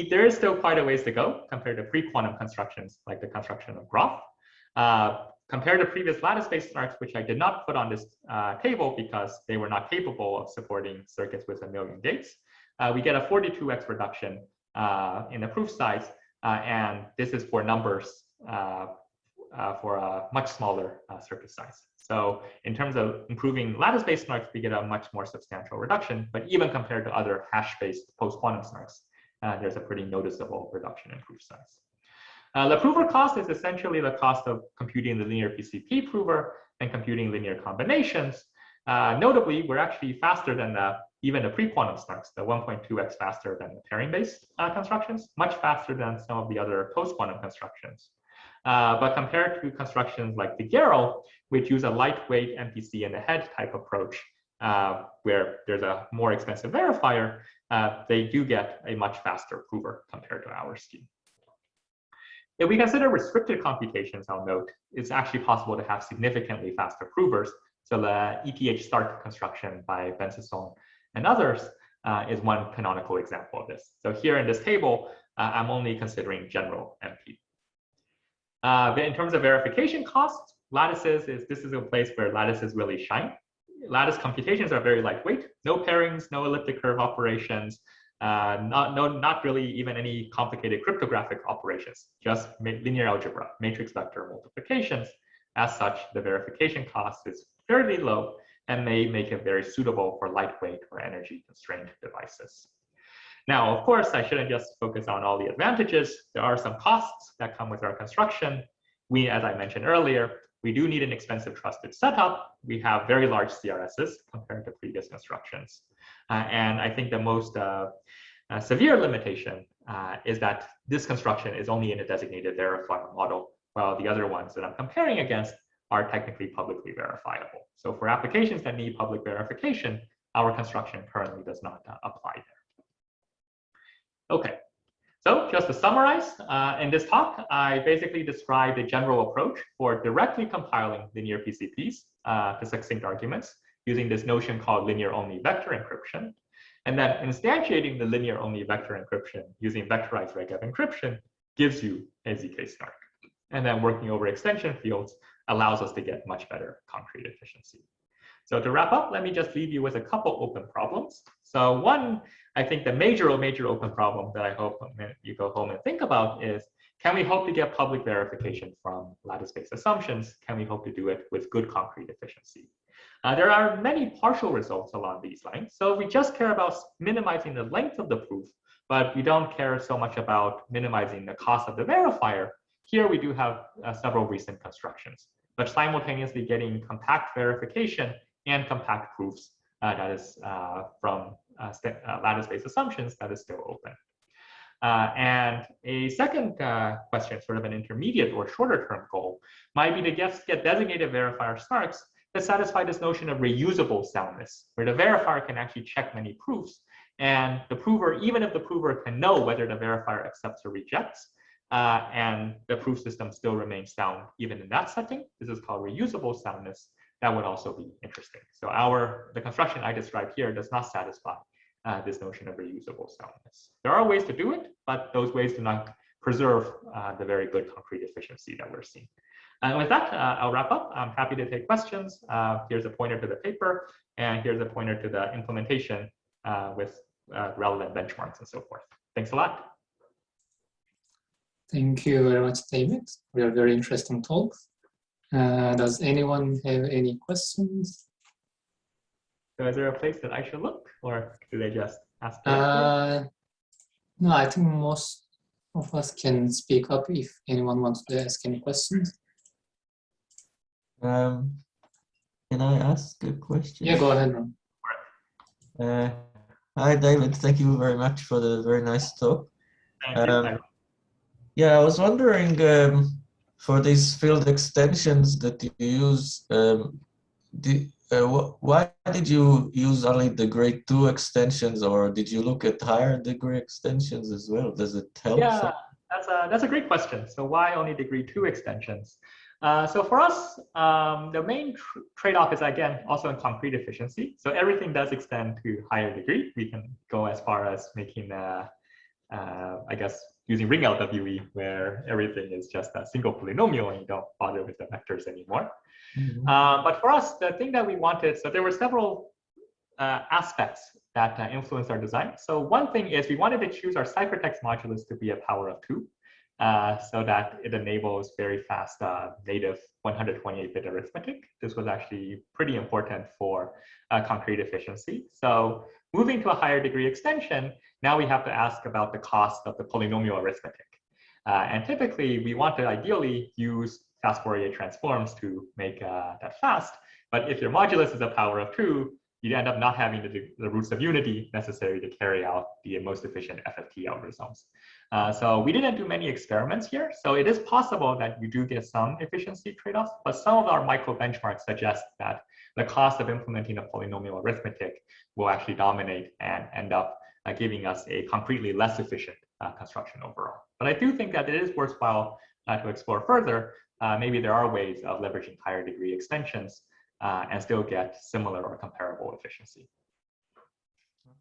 Speaker 2: There is still quite a ways to go compared to pre-quantum constructions like the construction of Groth. Compared to previous lattice-based SNARKs, which I did not put on this table because they were not capable of supporting circuits with 1 million gates, we get a 42x reduction in the proof size, and this is for numbers for a much smaller circuit size. So in terms of improving lattice-based SNARKs, we get a much more substantial reduction, but even compared to other hash-based post-quantum SNARKs, there's a pretty noticeable reduction in proof size. The prover cost is essentially the cost of computing the linear PCP prover and computing linear combinations. Notably, we're actually faster than even the pre-quantum SNARKs, the 1.2x faster than the pairing-based constructions, much faster than some of the other post-quantum constructions. But compared to constructions like the Garrow, which use a lightweight MPC in the head type approach, where there's a more expensive verifier, they do get a much faster prover compared to our scheme. If we consider restricted computations, I'll note, it's actually possible to have significantly faster provers. So the ETH-STARK construction by Bensasson and others is one canonical example of this. So here in this table, I'm only considering general MP. In terms of verification costs, this is a place where lattices really shine. Lattice computations are very lightweight, no pairings, no elliptic curve operations, not really even any complicated cryptographic operations, just linear algebra, matrix vector multiplications. As such, the verification cost is fairly low and may make it very suitable for lightweight or energy constrained devices. Now, of course, I shouldn't just focus on all the advantages. There are some costs that come with our construction. As I mentioned earlier, we do need an expensive trusted setup. We have very large CRSs compared to previous constructions. And I think the most severe limitation is that this construction is only in a designated verifier model, while the other ones that I'm comparing against are technically publicly verifiable. So for applications that need public verification, our construction currently does not apply there. Okay, so just to summarize, in this talk, I basically described a general approach for directly compiling linear PCPs to succinct arguments using this notion called linear-only vector encryption. And then instantiating the linear-only vector encryption using vectorized regab encryption gives you a zkSNARK. And then working over extension fields allows us to get much better concrete efficiency. So to wrap up, let me just leave you with a couple open problems. So one, I think the major open problem that I hope you go home and think about is, can we hope to get public verification from lattice-based assumptions? Can we hope to do it with good concrete efficiency? There are many partial results along these lines. So we just care about minimizing the length of the proof, but we don't care so much about minimizing the cost of the verifier. Here we do have several recent constructions, but simultaneously getting compact verification and compact proofs that is from lattice-based assumptions that is still open. And a second question, sort of an intermediate or shorter term goal, might be to get designated verifier SNARKs that satisfy this notion of reusable soundness, where the verifier can actually check many proofs, and the prover, even if the prover can know whether the verifier accepts or rejects, and the proof system still remains sound even in that setting. This is called reusable soundness. That would also be interesting. So the construction I described here does not satisfy this notion of reusable soundness. There are ways to do it, but those ways do not preserve the very good concrete efficiency that we're seeing. And with that, I'll wrap up. I'm happy to take questions. Here's a pointer to the paper, and here's a pointer to the implementation with relevant benchmarks and so forth. Thanks a lot.
Speaker 1: Thank you very much, David. We are very interesting talks. Does anyone have any questions?
Speaker 2: So is there a place that I should look, or do they just ask?
Speaker 1: No, I think most of us can speak up if anyone wants to ask any questions.
Speaker 3: Can I ask a question?
Speaker 1: Yeah, go ahead, Ron.
Speaker 3: Hi, David. Thank you very much for the very nice talk.
Speaker 2: Thank you.
Speaker 3: Yeah, I was wondering for these field extensions that you use, why did you use only degree 2 extensions, or did you look at higher degree extensions as well? Does it help?
Speaker 2: Yeah, that's a great question. So why only degree 2 extensions? So for us, the main trade-off is, again, also in concrete efficiency. So everything does extend to higher degree. We can go as far as making, I guess, using ring LWE, where everything is just a single polynomial and you don't bother with the vectors anymore.
Speaker 3: Mm-hmm.
Speaker 2: But for us, the thing that we wanted, so there were several aspects that influenced our design. So one thing is we wanted to choose our ciphertext modulus to be a power of 2. So that it enables very fast native 128-bit arithmetic. This was actually pretty important for concrete efficiency. So moving to a higher degree extension, now we have to ask about the cost of the polynomial arithmetic. And typically, we want to ideally use fast Fourier transforms to make that fast. But if your modulus is a power of 2, you end up not having the roots of unity necessary to carry out the most efficient FFT algorithms. So we didn't do many experiments here. So it is possible that you do get some efficiency trade-offs, but some of our micro benchmarks suggest that the cost of implementing a polynomial arithmetic will actually dominate and end up giving us a concretely less efficient construction overall. But I do think that it is worthwhile to explore further. Maybe there are ways of leveraging higher degree extensions and still get similar or comparable efficiency.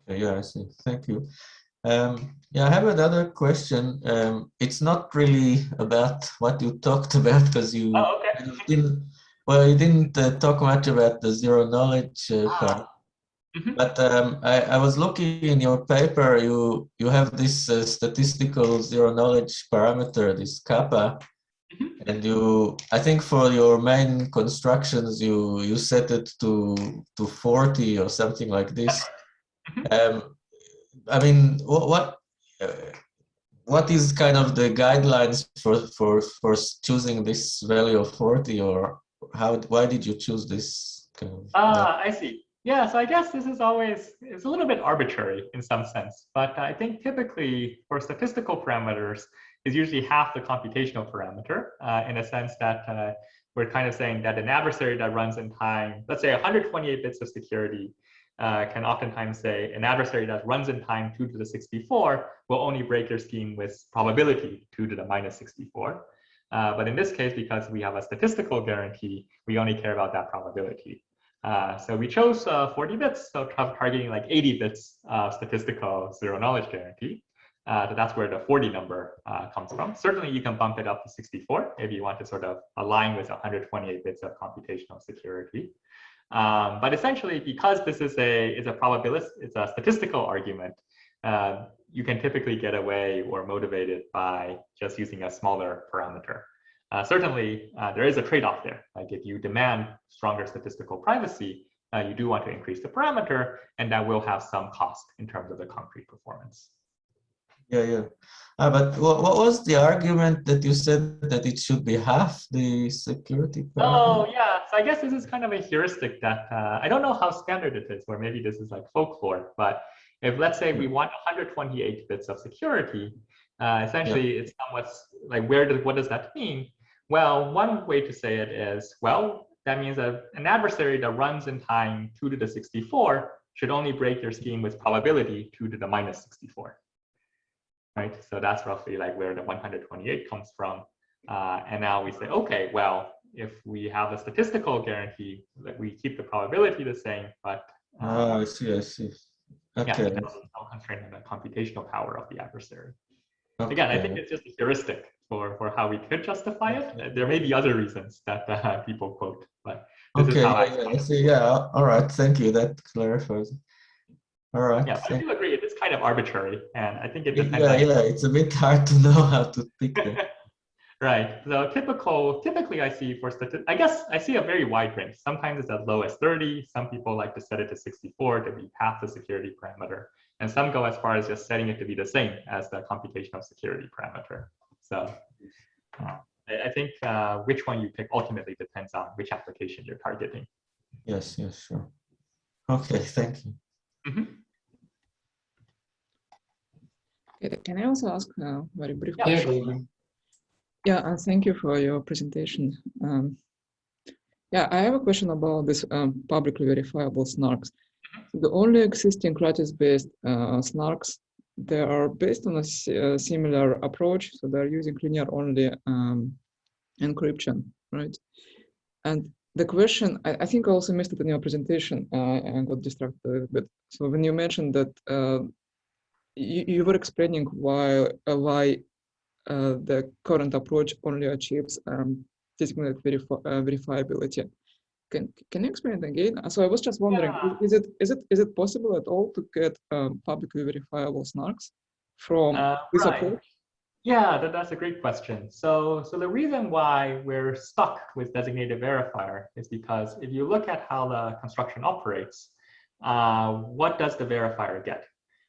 Speaker 3: Okay, yeah, I see. Thank you. Yeah, I have another question. It's not really about what you talked about, because you, you didn't talk much about the zero knowledge part.
Speaker 2: Mm-hmm.
Speaker 3: But I was looking in your paper. You have this statistical zero knowledge parameter, this kappa. And I think for your main constructions, you set it to 40 or something like this. I mean, what is kind of the guidelines for choosing this value of 40, or why did you choose this kind of?
Speaker 2: I see. Yeah, so I guess this is it's a little bit arbitrary in some sense, but I think typically for statistical parameters, is usually half the computational parameter in a sense that we're kind of saying that an adversary that runs in time, let's say 128 bits of security, can oftentimes say an adversary that runs in time 2 to the 64 will only break your scheme with probability 2 to the minus 64. But in this case, because we have a statistical guarantee, we only care about that probability. So we chose 40 bits, so targeting like 80 bits of statistical zero knowledge guarantee. That's where the 40 number comes from. Certainly, you can bump it up to 64 if you want to sort of align with 128 bits of computational security. But essentially, because this is a probabilist, it's a statistical argument, you can typically get away or motivate it by just using a smaller parameter. Certainly, there is a trade-off there. Like if you demand stronger statistical privacy, you do want to increase the parameter, and that will have some cost in terms of the concrete performance.
Speaker 3: Yeah. But what was the argument that you said that it should be half the security parameter?
Speaker 2: Oh, yeah. So I guess this is kind of a heuristic that I don't know how standard it is, or maybe this is like folklore. But if, let's say, we want 128 bits of security, essentially, it's somewhat like, what does that mean? Well, one way to say it is, well, that means that an adversary that runs in time 2 to the 64 should only break your scheme with probability 2 to the minus 64. Right, so that's roughly like where the 128 comes from. And now we say, okay, well, if we have a statistical guarantee, that we keep the probability the same, but
Speaker 3: I see. Okay.
Speaker 2: Yeah, no constraint on the computational power of the adversary.
Speaker 3: Okay.
Speaker 2: Again, I think it's just a heuristic for how we could justify it. There may be other reasons that people quote, but this is how
Speaker 3: I see. Yeah, all right. Thank you. That clarifies. All right.
Speaker 2: Yeah, I do agree. It is kind of arbitrary, and I think it depends.
Speaker 3: Yeah, it's a bit hard to know how to pick them.
Speaker 2: Right. So typically I see I guess I see a very wide range. Sometimes it's as low as 30. Some people like to set it to 64 to be half the security parameter. And some go as far as just setting it to be the same as the computational security parameter. So I think which one you pick ultimately depends on which application you're targeting.
Speaker 3: Yes, yes, sure. Okay, thank you.
Speaker 2: Mm-hmm.
Speaker 4: Can I also ask a very brief
Speaker 2: Yeah,
Speaker 4: question? Yeah, thank you for your presentation. Yeah, I have a question about this publicly verifiable SNARKs. The only existing Lattice-based SNARKs, they are based on a similar approach. So they're using linear-only encryption, right? And the question, I think I also missed it in your presentation and got distracted a little bit. So when you mentioned that you were explaining why the current approach only achieves designated verifiability. Can you explain it again? So I was just wondering, is it possible at all to get publicly verifiable SNARKs from this approach?
Speaker 2: Yeah, that's a great question. So the reason why we're stuck with designated verifier is because if you look at how the construction operates, what does the verifier get,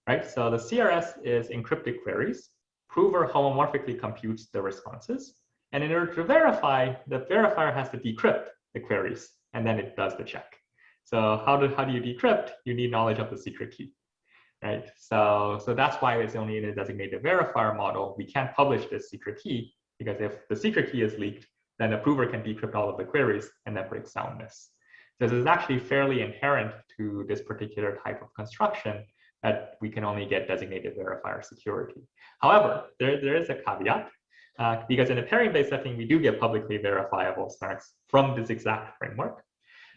Speaker 2: right? So the CRS is encrypted queries. Prover homomorphically computes the responses. And in order to verify, the verifier has to decrypt the queries, and then it does the check. So how do you decrypt? You need knowledge of the secret key, right? So that's why it's only in a designated verifier model. We can't publish this secret key, because if the secret key is leaked, then the prover can decrypt all of the queries and then break soundness. So this is actually fairly inherent to this particular type of construction, that we can only get designated verifier security. However, there is a caveat, because in a pairing-based setting, we do get publicly verifiable SNARKs from this exact framework.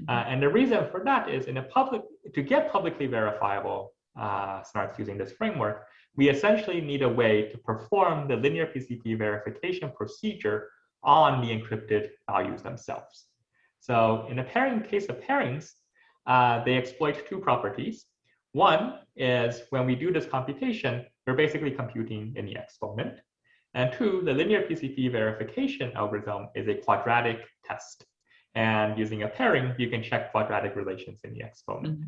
Speaker 2: And the reason for that is to get publicly verifiable SNARKs using this framework, we essentially need a way to perform the linear PCP verification procedure on the encrypted values themselves. So in a case of pairings, they exploit two properties. One is when we do this computation, we're basically computing in the exponent. And two, the linear PCP verification algorithm is a quadratic test. And using a pairing, you can check quadratic relations in the exponent.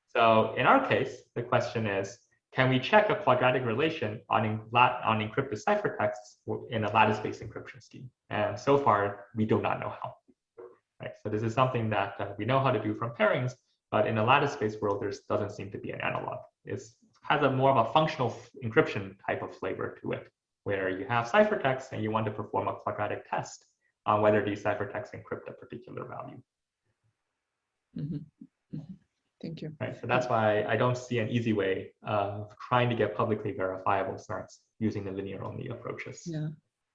Speaker 2: So in our case, the question is, can we check a quadratic relation on encrypted ciphertexts in a lattice-based encryption scheme? And so far, we do not know how. Right? So this is something that we know how to do from pairings, but in a lattice-based world, there doesn't seem to be an analog. It has more of a functional encryption type of flavor to it, where you have ciphertexts and you want to perform a quadratic test on whether these ciphertexts encrypt a particular value.
Speaker 4: Thank you.
Speaker 2: Right, so that's why I don't see an easy way of trying to get publicly verifiable SNARKs using the linear-only approaches.
Speaker 4: Yeah.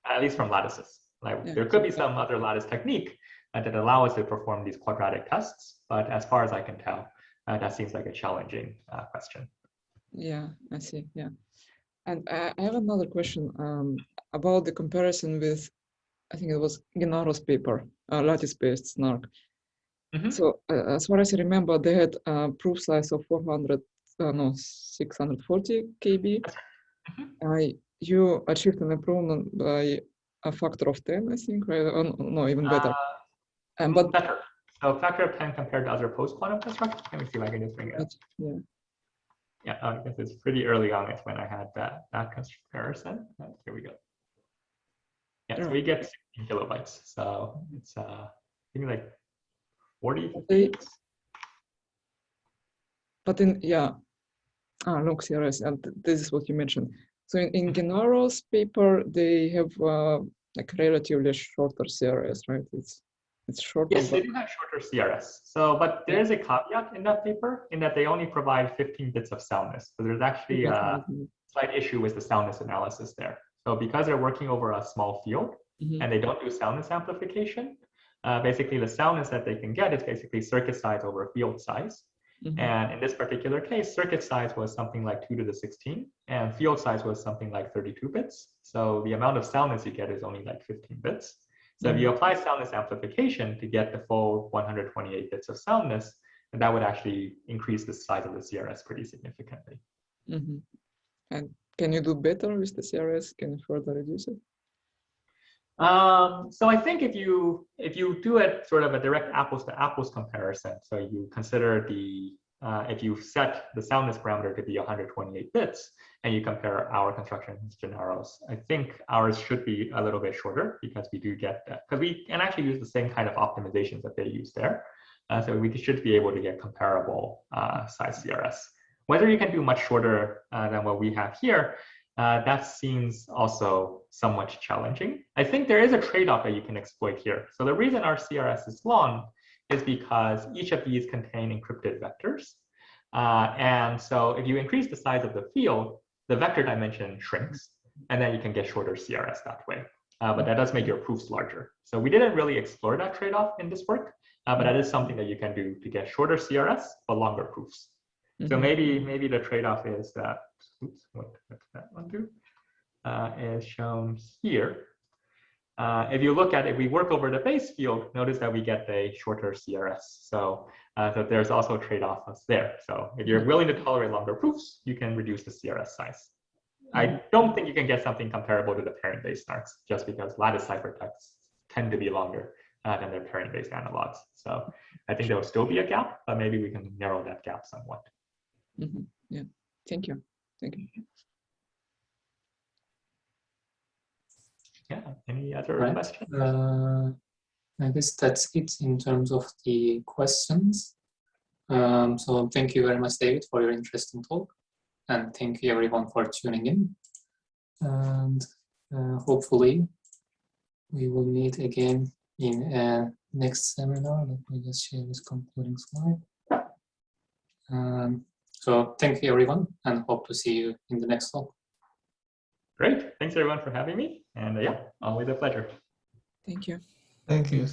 Speaker 2: At least from lattices. There could be some other lattice technique that allow us to perform these quadratic tests, but as far as I can tell, that seems like a challenging question.
Speaker 4: Yeah, I see. Yeah, and I have another question about the comparison with, I think it was Gennaro's paper, lattice-based SNARK. So as far as I remember, they had proof size of 640 KB. You achieved an improvement by a factor of 10, I think, right? No, even better.
Speaker 2: But better. So factor of 10 compared to other post-quantum constructions. Let me see if I can just bring it up.
Speaker 4: Yeah.
Speaker 2: Yeah, I guess it's pretty early on. It's when I had that comparison. Here we go. Yeah, so we get 16 kilobytes. So it's I think like 40.
Speaker 4: But in look, CRS, and this is what you mentioned. So in Gennaro's paper, they have like relatively shorter CRS, right? It's shorter.
Speaker 2: Yes, they do have shorter CRS. So, but there is a caveat in that paper in that they only provide 15 bits of soundness. So there's actually a slight issue with the soundness analysis there. So because they're working over a small field and they don't do soundness amplification, basically the soundness that they can get is basically circuit size over field size. And in this particular case, circuit size was something like 2 to the 16, and field size was something like 32 bits. So the amount of soundness you get is only like 15 bits. So if you apply soundness amplification to get the full 128 bits of soundness, then that would actually increase the size of the CRS pretty significantly.
Speaker 4: And can you do better with the CRS? Can you further reduce it?
Speaker 2: So I think if you do it sort of a direct apples to apples comparison, so you consider the if you set the soundness parameter to be 128 bits and you compare our construction scenarios, I think ours should be a little bit shorter because we do get that, because we can actually use the same kind of optimizations that they use there. So we should be able to get comparable size CRS. Whether you can do much shorter than what we have here, that seems also somewhat challenging. I think there is a trade-off that you can exploit here. So the reason our CRS is long is because each of these contain encrypted vectors. And so if you increase the size of the field, the vector dimension shrinks, and then you can get shorter CRS that way. But that does make your proofs larger. So we didn't really explore that trade-off in this work, but that is something that you can do to get shorter CRS, but longer proofs. So maybe the trade-off is that, oops, what did that one do? Is shown here. If you look at it, we work over the base field, notice that we get a shorter CRS. So there's also trade-offs there. So if you're willing to tolerate longer proofs, you can reduce the CRS size. I don't think you can get something comparable to the parent-based SNARKs, just because lattice ciphertexts tend to be longer than their parent-based analogs. So I think there will still be a gap, but maybe we can narrow that gap somewhat.
Speaker 4: Yeah, thank you. Thank you.
Speaker 2: Yeah, any other questions?
Speaker 1: I guess that's it in terms of the questions. So thank you very much, David, for your interesting talk. And thank you everyone for tuning in. And hopefully we will meet again in a next seminar. Let me just share this concluding slide. So thank you everyone, and hope to see you in the next talk.
Speaker 2: Great, thanks everyone for having me. And yeah, always a pleasure.
Speaker 4: Thank you.
Speaker 3: Thank you.